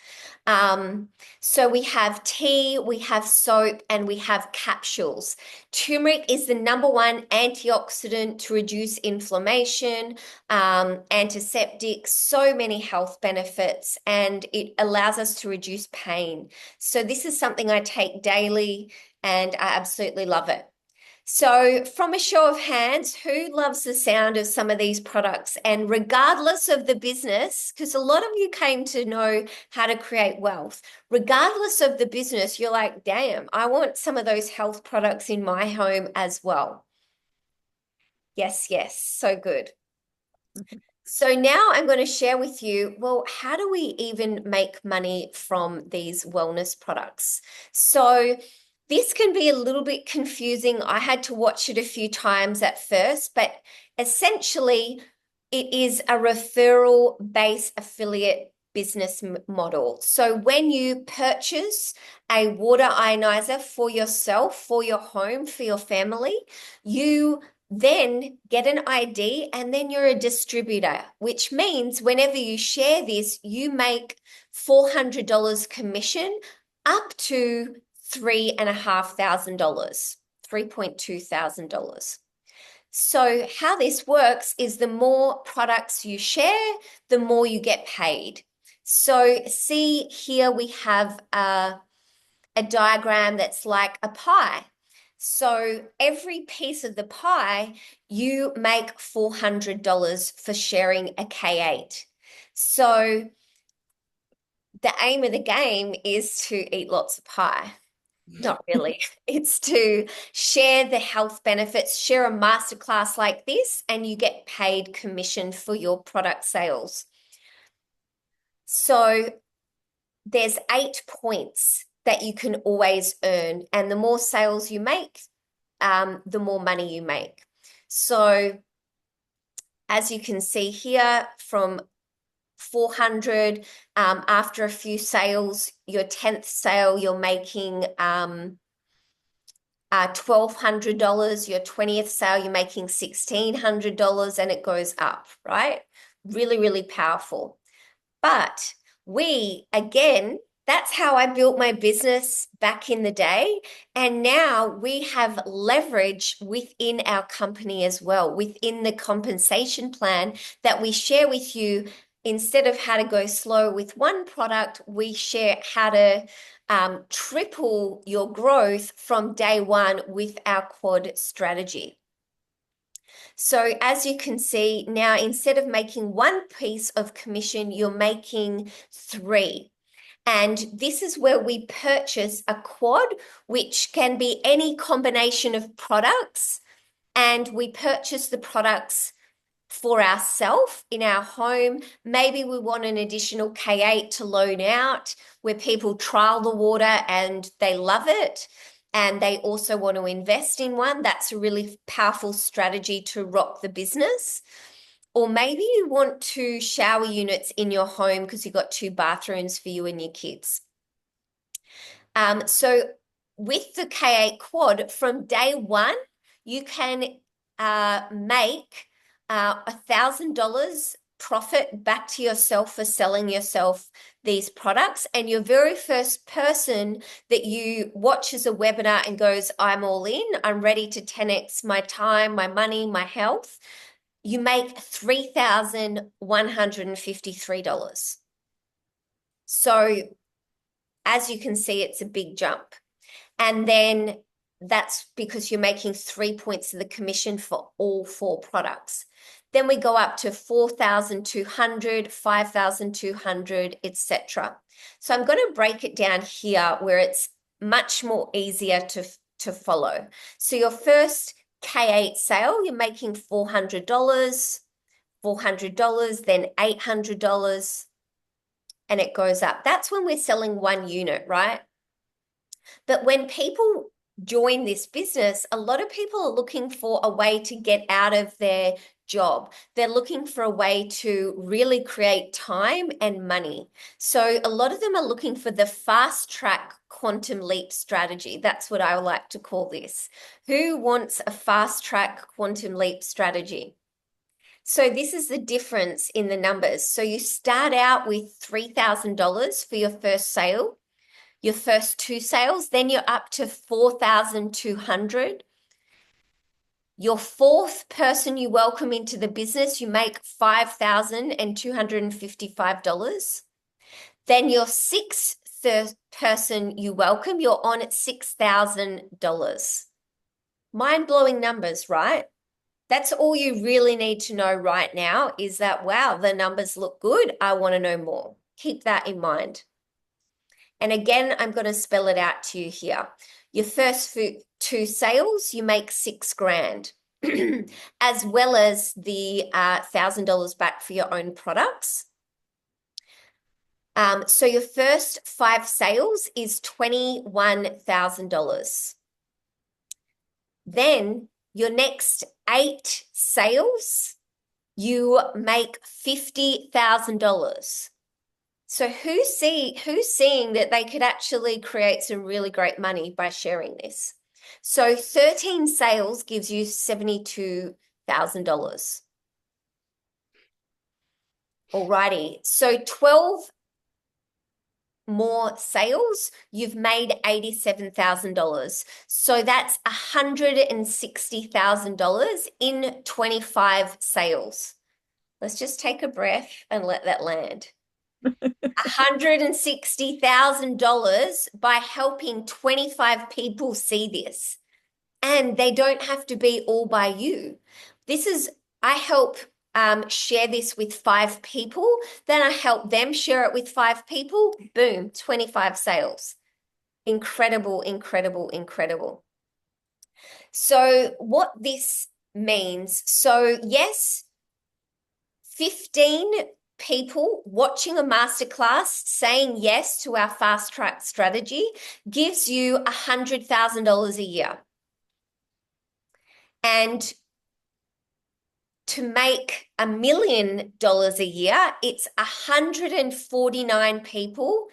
Um, so we have tea, we have soap, and we have capsules. Turmeric is the number one antioxidant to reduce inflammation, antiseptic, so many health benefits, and it allows us to reduce pain. So this is something I take daily, and I absolutely love it. So, from a show of hands, who loves the sound of some of these products? And regardless of the business, because a lot of you came to know how to create wealth, regardless of the business, you're like, damn, I want some of those health products in my home as well. Yes, yes, so good. So now I'm going to share with you, well, how do we even make money from these wellness products? So this can be a little bit confusing. I had to watch it a few times at first, but essentially it is a referral-based affiliate business model. So when you purchase a water ionizer for yourself, for your home, for your family, you then get an ID and then you're a distributor, which means whenever you share this, you make $400 commission up to $3,500, $3,200. So how this works is the more products you share, the more you get paid. So see here we have a diagram that's like a pie. So every piece of the pie, you make $400 for sharing a K8. So the aim of the game is to eat lots of pie. Not really. It's to share the health benefits, share a masterclass like this, and you get paid commission for your product sales. So there's 8 points that you can always earn, and the more sales you make, the more money you make. So as you can see here, from 400, after a few sales, your 10th sale, you're making $1,200. Your 20th sale, you're making $1,600, and it goes up, right? Really, really powerful. But again, that's how I built my business back in the day. And now we have leverage within our company as well, within the compensation plan that we share with you. Instead of how to go slow with one product, we share how to triple your growth from day one with our quad strategy. So as you can see now, instead of making one piece of commission, you're making three. And this is where we purchase a quad, which can be any combination of products. And we purchase the products for ourselves in our home. Maybe we want an additional K8 to loan out where people trial the water and they love it. And they also want to invest in one. That's a really powerful strategy to rock the business. Or maybe you want two shower units in your home because you've got two bathrooms for you and your kids. So with the K8 quad, from day one, you can make $1,000 profit back to yourself for selling yourself these products. And your very first person that you watches a webinar and goes, I'm all in, I'm ready to 10x my time, my money, my health, you make $3,153. So as you can see, it's a big jump. And then that's because you're making 3 points of the commission for all four products. Then we go up to 4,200, 5,200, etc. So I'm going to break it down here where it's much more easier to follow. So your first K8 sale, you're making $400, $400, then $800, and it goes up. That's when we're selling one unit, right? But when people join this business, a lot of people are looking for a way to get out of their job. They're looking for a way to really create time and money. So a lot of them are looking for the fast track quantum leap strategy. That's what I like to call this. Who wants a fast track quantum leap strategy? So this is the difference in the numbers. So you start out with $3,000 for your first sale, your first two sales, then you're up to 4,200. Your fourth person you welcome into the business, you make $5,255. Then your sixth person you welcome, you're on at $6,000. Mind-blowing numbers, right? That's all you really need to know right now is that, wow, the numbers look good. I want to know more. Keep that in mind. And again, I'm going to spell it out to you here. Your first two sales, you make $6,000, as well as the $1,000 back for your own products. So your first 5 sales is $21,000. Then your next 8 sales, you make $50,000. So who's seeing that they could actually create some really great money by sharing this? So 13 sales gives you $72,000. Alrighty. So 12 more sales, you've made $87,000. So that's $160,000 in 25 sales. Let's just take a breath and let that land. $160,000 by helping 25 people see this. And they don't have to be all by you. I help share this with 5 people. Then I help them share it with 5 people. Boom, 25 sales. Incredible, incredible, incredible. So what this means, so yes, 15 people watching a masterclass saying yes to our fast track strategy gives you $100,000 a year. And to make $1 million a year, it's 149 people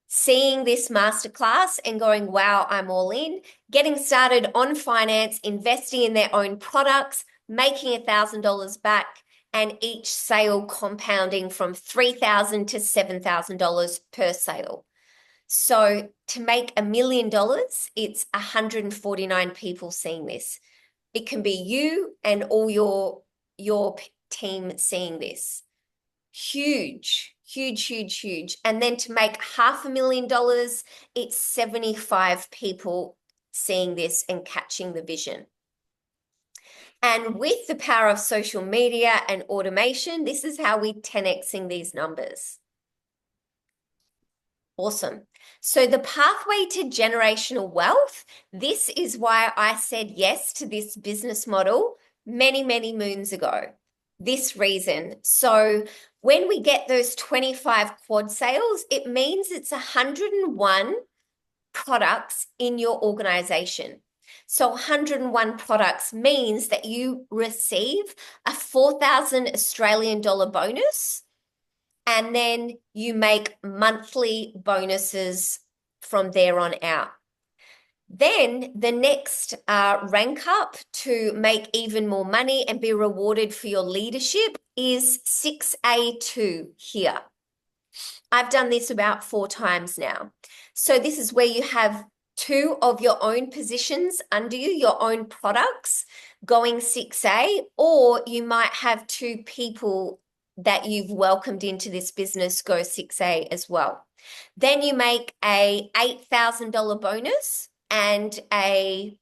seeing this masterclass and going, wow, I'm all in, getting started on finance, investing in their own products, making $1,000 back, and each sale compounding from $3,000 to $7,000 per sale. So to make $1 million, it's 149 people seeing this. It can be you and all your team seeing this. Huge, huge, huge, huge. And then to make $500,000, it's 75 people seeing this and catching the vision. And with the power of social media and automation, this is how we 10xing these numbers. Awesome. So the pathway to generational wealth, this is why I said yes to this business model many, many moons ago. This reason. So when we get those 25 quad sales, it means it's 101 products in your organization. So 101 products means that you receive a 4,000 Australian dollar bonus, and then you make monthly bonuses from there on out. Then the next rank up to make even more money and be rewarded for your leadership is 6A2 here. I've done this about 4 times now. So this is where you have two of your own positions under you, your own products going 6A, or you might have two people that you've welcomed into this business go 6A as well. Then you make a $8,000 bonus and a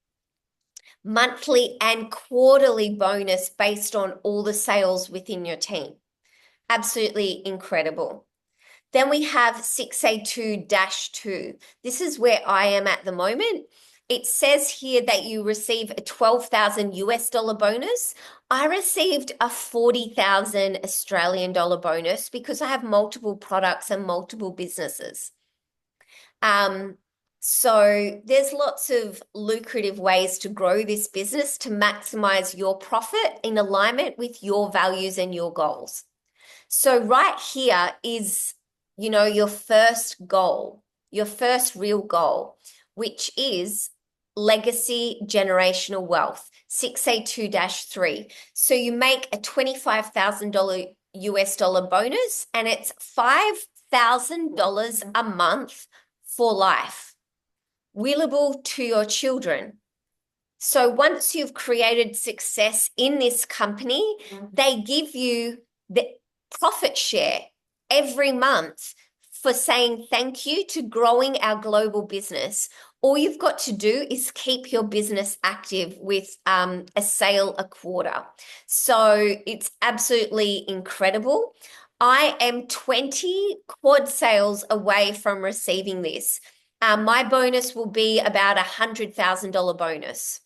monthly and quarterly bonus based on all the sales within your team. Absolutely incredible. Then we have 6A2-2. This is where I am at the moment. It says here that you receive a 12,000 US dollar bonus. I received a 40,000 Australian dollar bonus because I have multiple products and multiple businesses. So there's lots of lucrative ways to grow this business to maximize your profit in alignment with your values and your goals. So right here is, your first goal, your first real goal, which is legacy generational wealth, 6A2-3. So you make a $25,000 US dollar bonus, and it's $5,000 a month for life, willable to your children. So once you've created success in this company, they give you the profit share every month for saying thank you to growing our global business. All you've got to do is keep your business active with a sale a quarter. So it's absolutely incredible. I am 20 quad sales away from receiving this. My bonus will be about $100,000 bonus.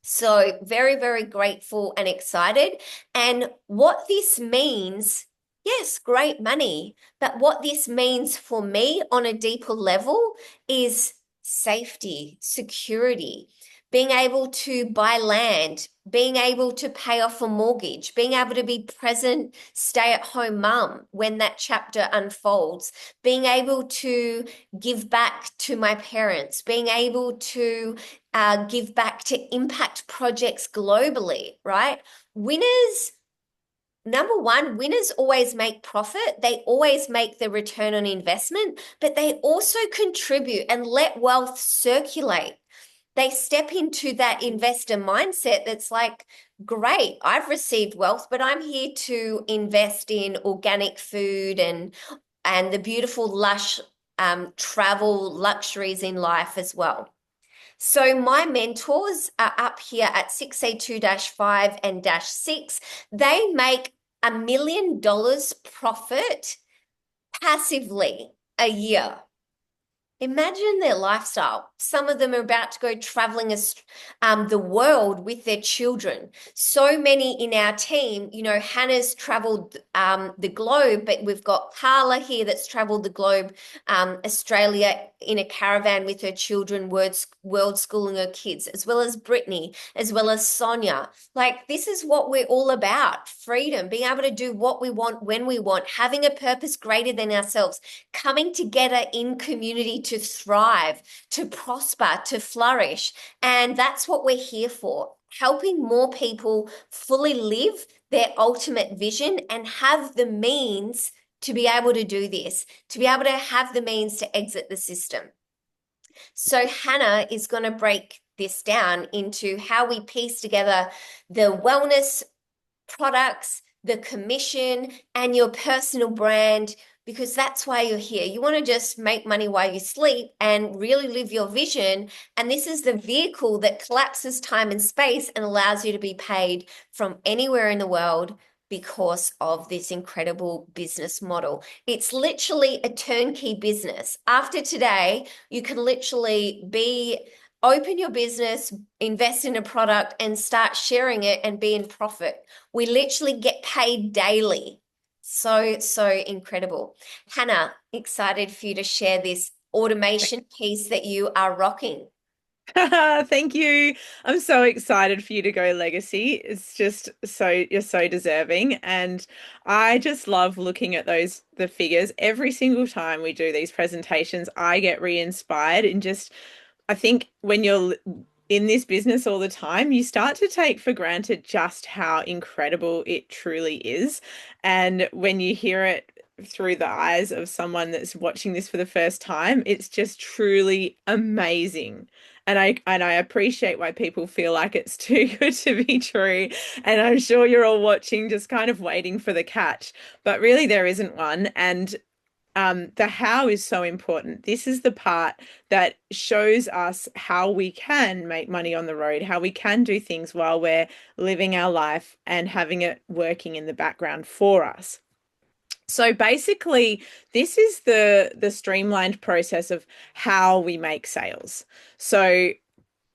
So very, very grateful and excited. And what this means, yes, great money, but what this means for me on a deeper level is safety, security, being able to buy land, being able to pay off a mortgage, being able to be present, stay-at-home mum when that chapter unfolds, being able to give back to my parents, being able to give back to impact projects globally, right? Winners, number one, winners always make profit. They always make the return on investment, but they also contribute and let wealth circulate. They step into that investor mindset that's like, great, I've received wealth, but I'm here to invest in organic food and the beautiful, lush travel luxuries in life as well. So my mentors are up here at 6A2-5 and -6. They make $1 million profit passively a year. Imagine their lifestyle. Some of them are about to go traveling the world with their children. So many in our team, Hannah's traveled the globe, but we've got Carla here that's traveled the globe, Australia in a caravan with her children, world schooling her kids, as well as Brittany, as well as Sonia. Like, this is what we're all about: freedom, being able to do what we want when we want, having a purpose greater than ourselves, coming together in community to thrive, to prosper, to flourish. And that's what we're here for, helping more people fully live their ultimate vision and have the means to be able to do this, to be able to have the means to exit the system. So Hannah is going to break this down into how we piece together the wellness products, the commission, and your personal brand, because that's why you're here. You want to just make money while you sleep and really live your vision. And this is the vehicle that collapses time and space and allows you to be paid from anywhere in the world because of this incredible business model. It's literally a turnkey business. After today, you can literally open your business, invest in a product, and start sharing it and be in profit. We literally get paid daily. So, so incredible. Hannah, excited for you to share this automation piece that you are rocking. Thank you. I'm so excited for you to go legacy. It's just so you're so deserving. And I just love looking at the figures. Every single time we do these presentations, I get re-inspired and just I think when you're in this business all the time, you start to take for granted just how incredible it truly is. And when you hear it through the eyes of someone that's watching this for the first time, it's just truly amazing. And I appreciate why people feel like it's too good to be true. And I'm sure you're all watching, just kind of waiting for the catch. But really, there isn't one. And the how is so important. This is the part that shows us how we can make money on the road, how we can do things while we're living our life and having it working in the background for us. So basically, this is the streamlined process of how we make sales. So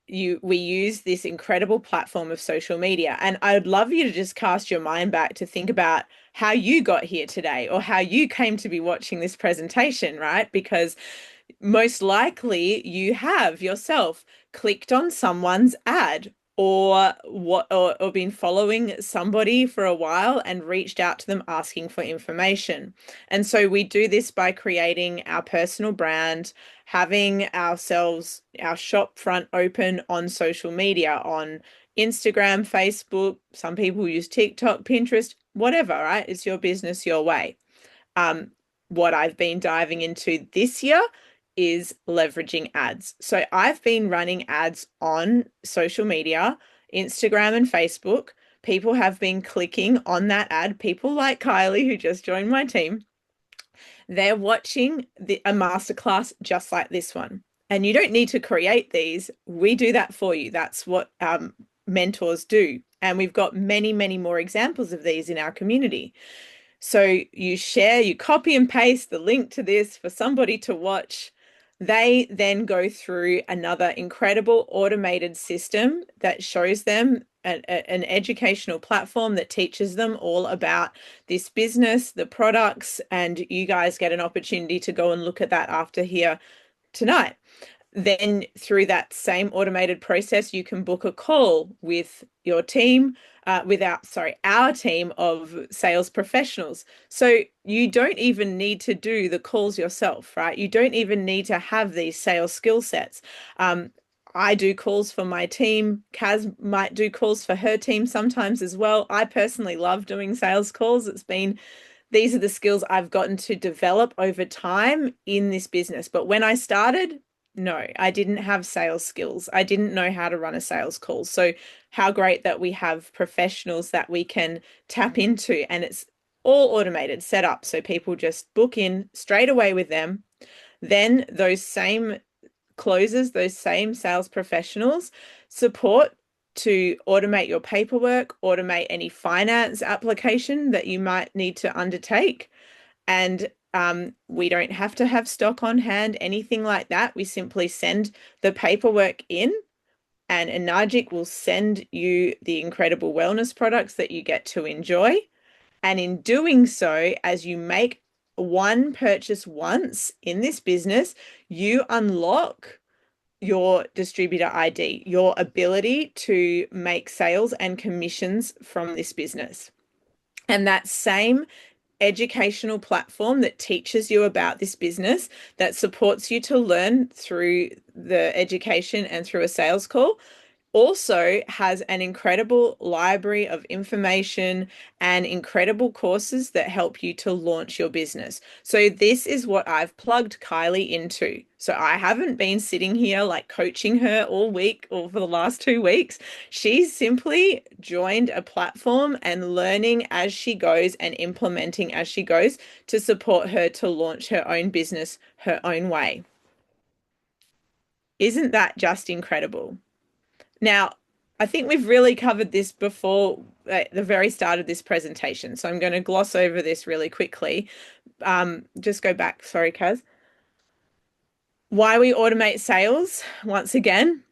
we use this incredible platform of social media. And I'd love you to just cast your mind back to think about how you got here today or how you came to be watching this presentation, right? Because most likely you have yourself clicked on someone's ad or been following somebody for a while and reached out to them asking for information. And so we do this by creating our personal brand, having our shop front open on social media, on Instagram, Facebook, some people use TikTok, Pinterest, whatever, right? It's your business your way. Um, what I've been diving into this year is leveraging ads. So I've been running ads on social media, Instagram and Facebook. People have been clicking on that ad. People like Kylie, who just joined my team, they're watching a masterclass just like this one. And you don't need to create these. We do that for you. That's what mentors do. And we've got many, many more examples of these in our community. So you copy and paste the link to this for somebody to watch. They then go through another incredible automated system that shows them an educational platform that teaches them all about this business, the products, and you guys get an opportunity to go and look at that after here tonight. Then through that same automated process, you can book a call with your team, our team of sales professionals. So you don't even need to do the calls yourself, right? You don't even need to have these sales skill sets. I do calls for my team. Kaz might do calls for her team sometimes as well. I personally love doing sales calls. These are the skills I've gotten to develop over time in this business. But when I started, no, I didn't have sales skills. I didn't know how to run a sales call. So, how great that we have professionals that we can tap into, and it's all automated, set up. So, people just book in straight away with them. Then, those same closers, those same sales professionals support to automate your paperwork, automate any finance application that you might need to undertake. And we don't have to have stock on hand, anything like that. We simply send the paperwork in, and Enagic will send you the incredible wellness products that you get to enjoy. And in doing so, as you make one purchase once in this business, you unlock your distributor ID, your ability to make sales and commissions from this business. And that same educational platform that teaches you about this business, that supports you to learn through the education and through a sales call, also has an incredible library of information and incredible courses that help you to launch your business. So this is what I've plugged Kylie into. So I haven't been sitting here like coaching her all week or for the last 2 weeks. She's simply joined a platform and learning as she goes and implementing as she goes to support her to launch her own business her own way. Isn't that just incredible? Now, I think we've really covered this before at the very start of this presentation. So I'm going to gloss over this really quickly. Just go back. Sorry, Kaz. Why we automate sales, once again,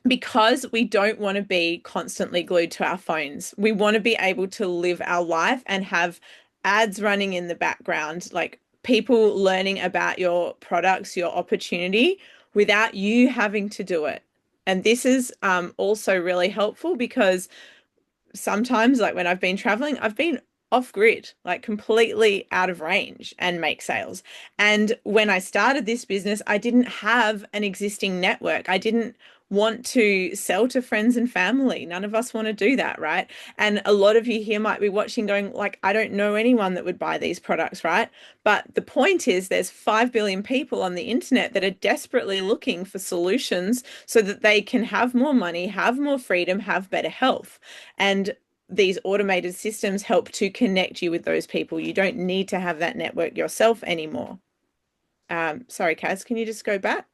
because we don't want to be constantly glued to our phones. We want to be able to live our life and have ads running in the background, like people learning about your products, your opportunity without you having to do it. And this is also really helpful because sometimes, like when I've been traveling, I've been off grid, like completely out of range and make sales. And when I started this business, I didn't have an existing network. I didn't want to sell to friends and family. None of us want to do that, right? And a lot of you here might be watching going like, I don't know anyone that would buy these products, right? But the point is there's 5 billion people on the internet that are desperately looking for solutions so that they can have more money, have more freedom, have better health. And these automated systems help to connect you with those people. You don't need to have that network yourself anymore. Sorry, Kaz, can you just go back?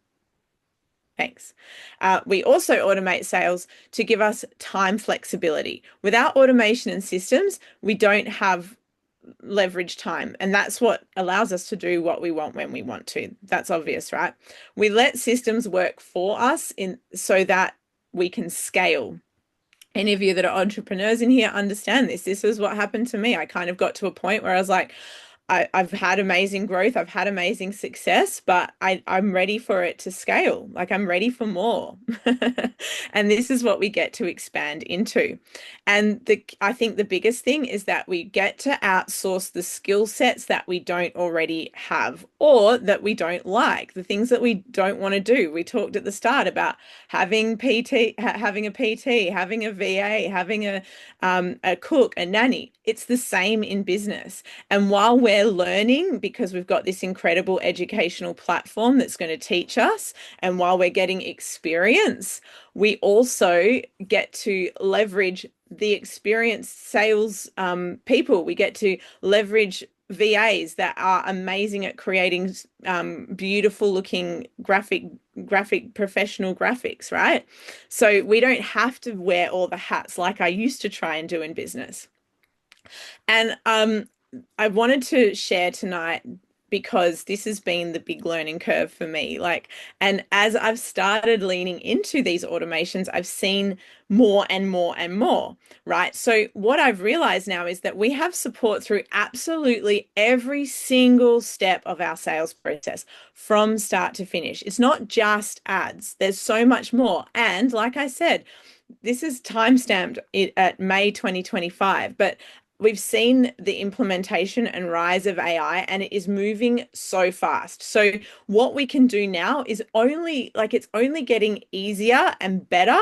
Thanks. We also automate sales to give us time flexibility. Without automation and systems, we don't have leverage time. And that's what allows us to do what we want when we want to. That's obvious, right? We let systems work for us in so that we can scale. Any of you that are entrepreneurs in here understand this. This is what happened to me. I kind of got to a point where I was like, I've had amazing growth, I've had amazing success, but I'm ready for it to scale. Like I'm ready for more. And this is what we get to expand into. And I think the biggest thing is that we get to outsource the skill sets that we don't already have or that we don't like, the things that we don't want to do. We talked at the start about having PT, having a PT, having a VA, having a cook, a nanny. It's the same in business. And while we're learning, because we've got this incredible educational platform that's going to teach us, and while we're getting experience, we also get to leverage the experienced sales people. We get to leverage VAs that are amazing at creating beautiful looking graphic professional graphics, right? So we don't have to wear all the hats like I used to try and do in business. And I wanted to share tonight because this has been the big learning curve for me. Like, and as I've started leaning into these automations, I've seen more and more and more, right? So what I've realized now is that we have support through absolutely every single step of our sales process from start to finish. It's not just ads. There's so much more. And like I said, this is time stamped at May 2025, but we've seen the implementation and rise of AI and it is moving so fast. So what we can do now is only like it's only getting easier and better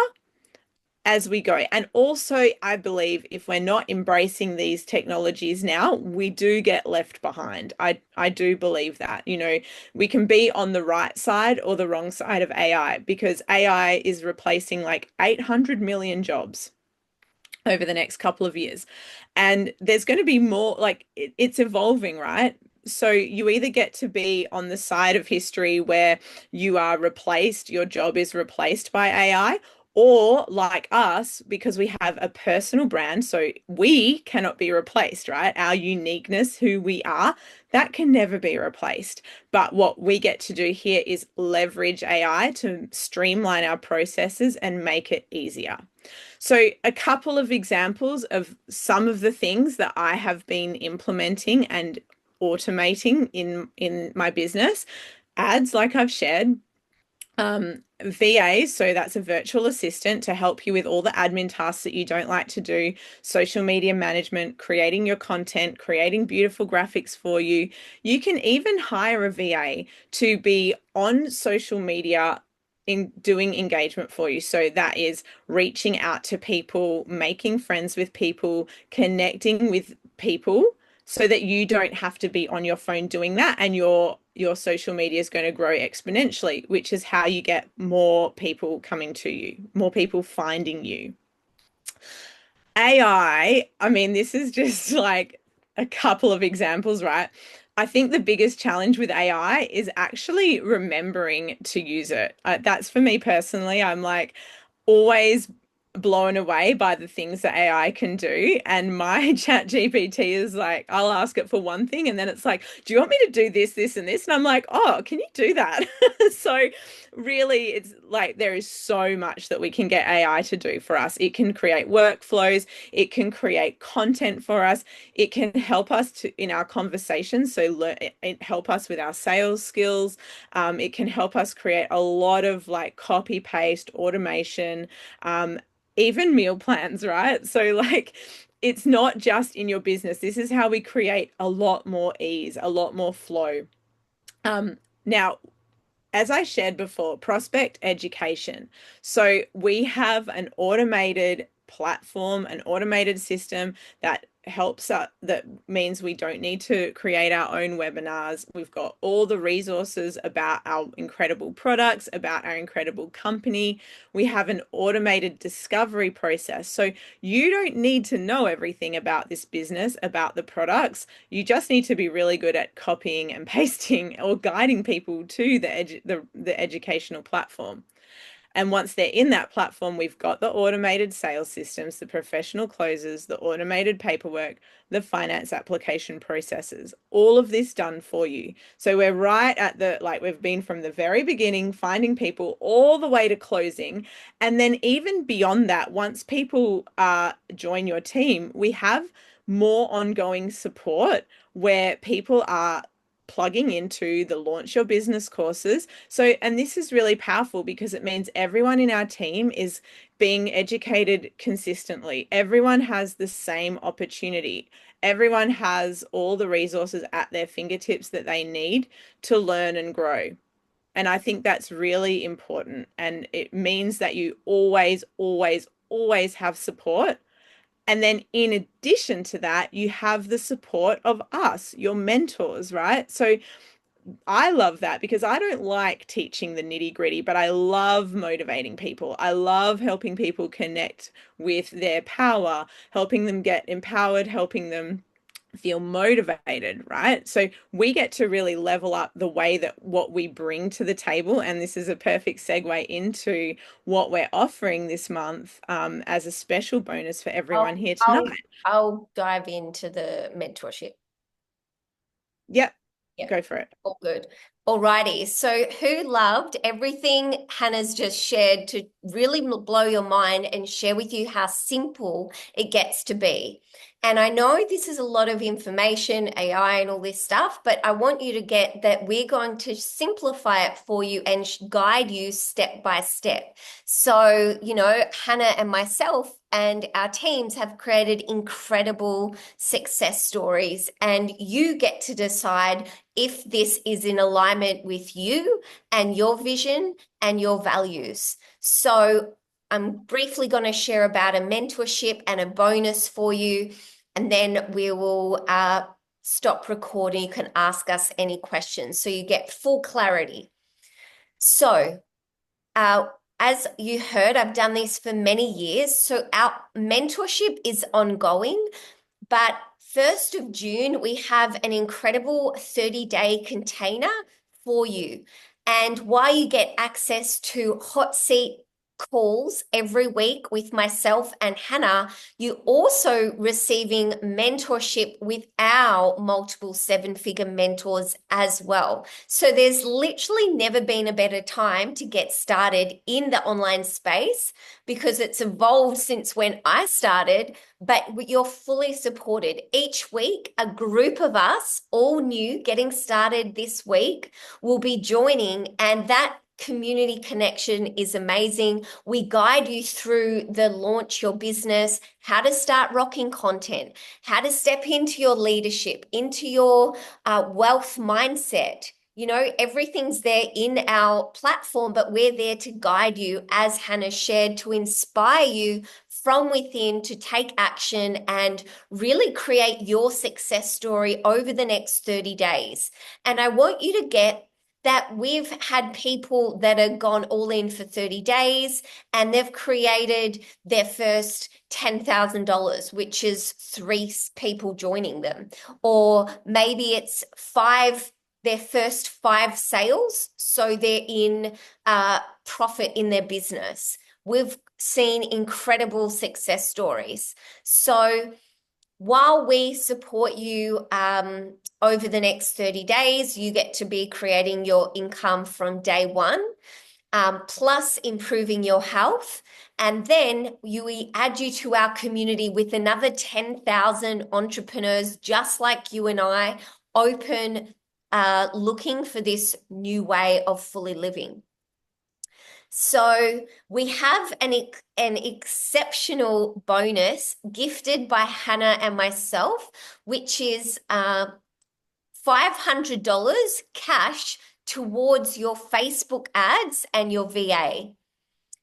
as we go. And also, I believe if we're not embracing these technologies now, we do get left behind. I do believe that. You know, we can be on the right side or the wrong side of AI because AI is replacing like 800 million jobs over the next couple of years. And there's going to be more, like it's evolving, right? So you either get to be on the side of history where you are replaced, your job is replaced by AI, or like us, because we have a personal brand, so we cannot be replaced, right? Our uniqueness, who we are, that can never be replaced. But what we get to do here is leverage AI to streamline our processes and make it easier. So, a couple of examples of some of the things that I have been implementing and automating in my business. Ads, like I've shared, VAs, so that's a virtual assistant to help you with all the admin tasks that you don't like to do, social media management, creating your content, creating beautiful graphics for you. You can even hire a VA to be on social media in doing engagement for you. So that is reaching out to people, making friends with people, connecting with people so that you don't have to be on your phone doing that and your social media is going to grow exponentially, which is how you get more people coming to you, more people finding you. I mean, this is just like a couple of examples, right? I think the biggest challenge with AI is actually remembering to use it. That's for me personally. I'm like always blown away by the things that AI can do. And my chat GPT is like, I'll ask it for one thing, and then it's like, do you want me to do this, this, and this? And I'm like, oh, can you do that? So really, it's like there is so much that we can get AI to do for us. It can create workflows, it can create content for us, it can help us to in our conversations. So it help us with our sales skills. It can help us create a lot of like copy paste automation. Even meal plans, right? So, like, it's not just in your business. This is how we create a lot more ease, a lot more flow. Now, as I shared before, prospect education. So we have an automated platform, an automated system that helps us, that means we don't need to create our own webinars. We've got all the resources about our incredible products, about our incredible company. We have an automated discovery process. So you don't need to know everything about this business, about the products. You just need to be really good at copying and pasting or guiding people to the educational platform. And once they're in that platform, we've got the automated sales systems, the professional closes, the automated paperwork, the finance application processes, all of this done for you. So we're right at like we've been from the very beginning, finding people all the way to closing. And then even beyond that, once people join your team, we have more ongoing support where people are plugging into the launch your business courses. So, and this is really powerful because it means everyone in our team is being educated consistently. Everyone has the same opportunity. Everyone has all the resources at their fingertips that they need to learn and grow. And I think that's really important. And it means that you always, always, always have support. And then in addition to that, you have the support of us, your mentors, right? So I love that because I don't like teaching the nitty gritty, but I love motivating people. I love helping people connect with their power, helping them get empowered, helping them feel motivated, right? So we get to really level up the way that what we bring to the table. And this is a perfect segue into what we're offering this month as a special bonus for everyone I'll here I'll tonight. I'll dive into the mentorship. Yep, Yeah. go for it. All good. Alrighty. So, who loved everything Hannah's just shared to really blow your mind and share with you how simple it gets to be? And I know this is a lot of information, AI, and all this stuff, but I want you to get that we're going to simplify it for you and guide you step by step. So, Hannah and myself and our teams have created incredible success stories, and you get to decide if this is in alignment with you and your vision and your values. So, I'm briefly going to share about a mentorship and a bonus for you, and then we will stop recording. You can ask us any questions so you get full clarity. So, uh, as you heard, I've done this for many years. So, our mentorship is ongoing. But 1st of June, we have an incredible 30-day container for you. And while you get access to hot seat calls every week with myself and Hannah, you also receiving mentorship with our multiple seven-figure mentors as well. So there's literally never been a better time to get started in the online space because it's evolved since when I started, but you're fully supported. Each week, a group of us, all new, getting started this week, will be joining, and that community connection is amazing. We guide you through the launch your business, how to start rocking content, how to step into your leadership, into your wealth mindset. Everything's there in our platform, but we're there to guide you, as Hannah shared, to inspire you from within to take action and really create your success story over the next 30 days. And I want you to get that we've had people that have gone all in for 30 days and they've created their first $10,000, which is three people joining them. Or maybe it's their first five sales. So they're in profit in their business. We've seen incredible success stories. So while we support you over the next 30 days, you get to be creating your income from day one, plus improving your health. And then we add you to our community with another 10,000 entrepreneurs just like you and I, open, looking for this new way of fully living. So we have an exceptional bonus gifted by Hannah and myself, which is $500 cash towards your Facebook ads and your VA.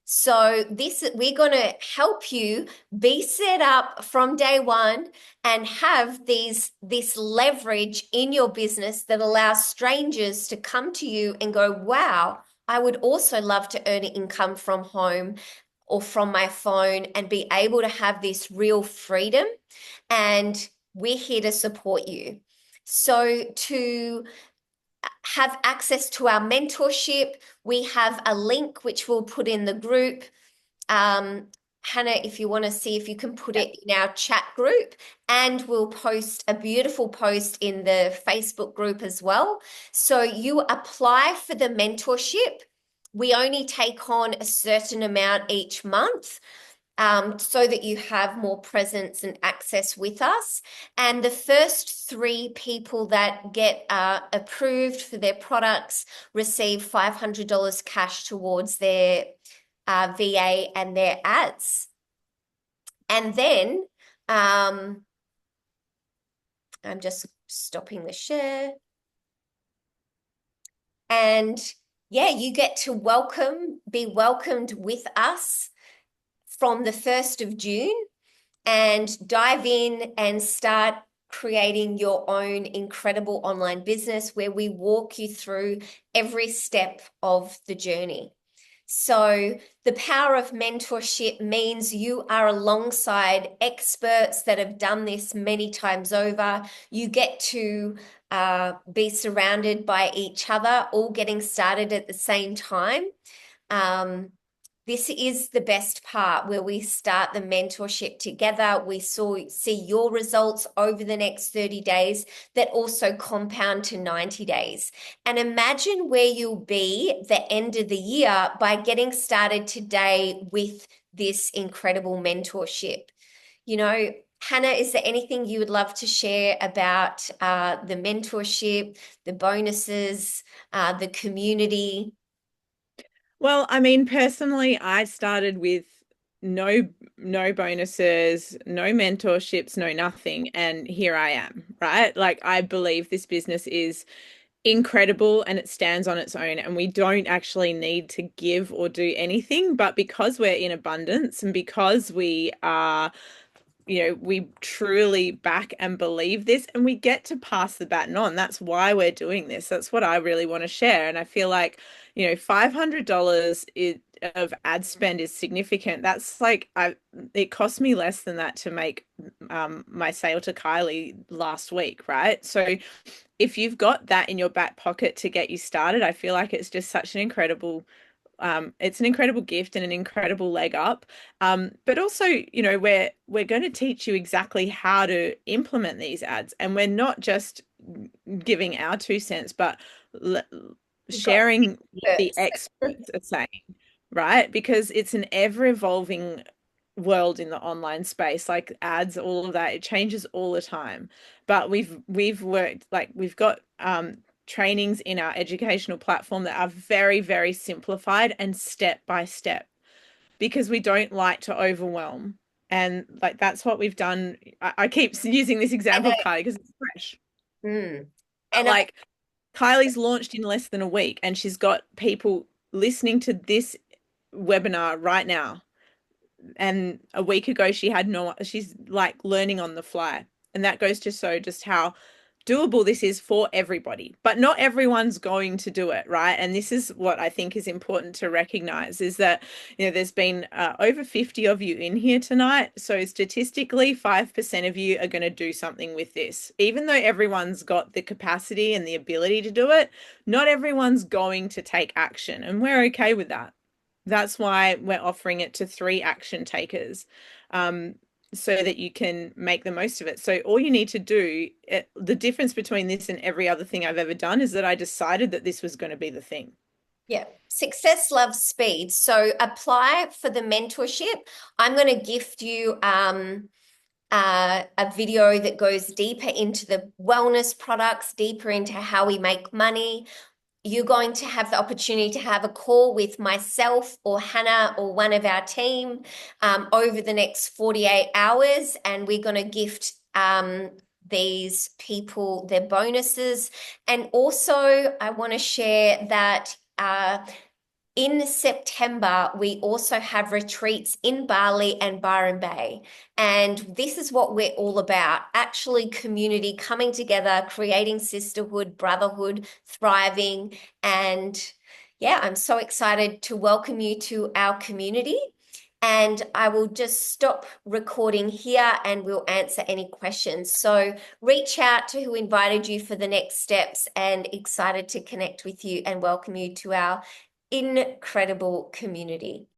So this we're going to help you be set up from day one and have this leverage in your business that allows strangers to come to you and go, "Wow, I would also love to earn an income from home or from my phone and be able to have this real freedom." And we're here to support you. So to have access to our mentorship, we have a link which we'll put in the group. Um, Hannah, if you want to see if you can put it in our chat group, and we'll post a beautiful post in the Facebook group as well. So you apply for the mentorship. We only take on a certain amount each month, so that you have more presence and access with us. And the first three people that get approved for their products receive $500 cash towards their VA and their ads. And then I'm just stopping the share. And yeah, you get to be welcomed with us from the 1st of June and dive in and start creating your own incredible online business where we walk you through every step of the journey. So, the power of mentorship means you are alongside experts that have done this many times over. You get to be surrounded by each other, all getting started at the same time. Um, this is the best part where we start the mentorship together. We see your results over the next 30 days that also compound to 90 days. And imagine where you'll be the end of the year by getting started today with this incredible mentorship. You know, Hannah, is there anything you would love to share about the mentorship, the bonuses, the community? Well, I mean, personally, I started with no bonuses, no mentorships, no nothing, and here I am, right? Like I believe this business is incredible and it stands on its own and we don't actually need to give or do anything, but because we're in abundance and because we are we truly back and believe this and we get to pass the baton on. That's why we're doing this. That's what I really want to share. And I feel like, $500 of ad spend is significant. That's like it cost me less than that to make my sale to Kylie last week, right? So if you've got that in your back pocket to get you started, I feel like it's just such an incredible it's an incredible gift and an incredible leg up. But also, we're going to teach you exactly how to implement these ads, and we're not just giving our 2 cents, but You've got sharing what the experts. experts are saying, right? Because it's an ever-evolving world in the online space, like ads, all of that. It changes all the time. But we've worked like we've got trainings in our educational platform that are very, very simplified and step by step because we don't like to overwhelm. And like that's what we've done. I keep using this example of Kylie because it's fresh. Mm. But And like Kylie's launched in less than a week and she's got people listening to this webinar right now. And a week ago she had she's like learning on the fly. And that goes to show just how doable this is for everybody, but not everyone's going to do it, right? And this is what I think is important to recognize is that, there's been over 50 of you in here tonight. So statistically, 5% of you are going to do something with this. Even though everyone's got the capacity and the ability to do it, not everyone's going to take action. And we're okay with that. That's why we're offering it to three action takers, um, so that you can make the most of it. So all you need to do, the difference between this and every other thing I've ever done is that I decided that this was going to be the thing. Yeah. Success loves speed. So apply for the mentorship. I'm going to gift you a video that goes deeper into the wellness products, deeper into how we make money. You're going to have the opportunity to have a call with myself or Hannah or one of our team over the next 48 hours, and we're going to gift these people their bonuses. And also, I want to share that. In September, we also have retreats in Bali and Byron Bay. And this is what we're all about, actually community coming together, creating sisterhood, brotherhood, thriving. And yeah, I'm so excited to welcome you to our community. And I will just stop recording here and we'll answer any questions. So reach out to who invited you for the next steps, and excited to connect with you and welcome you to our incredible community.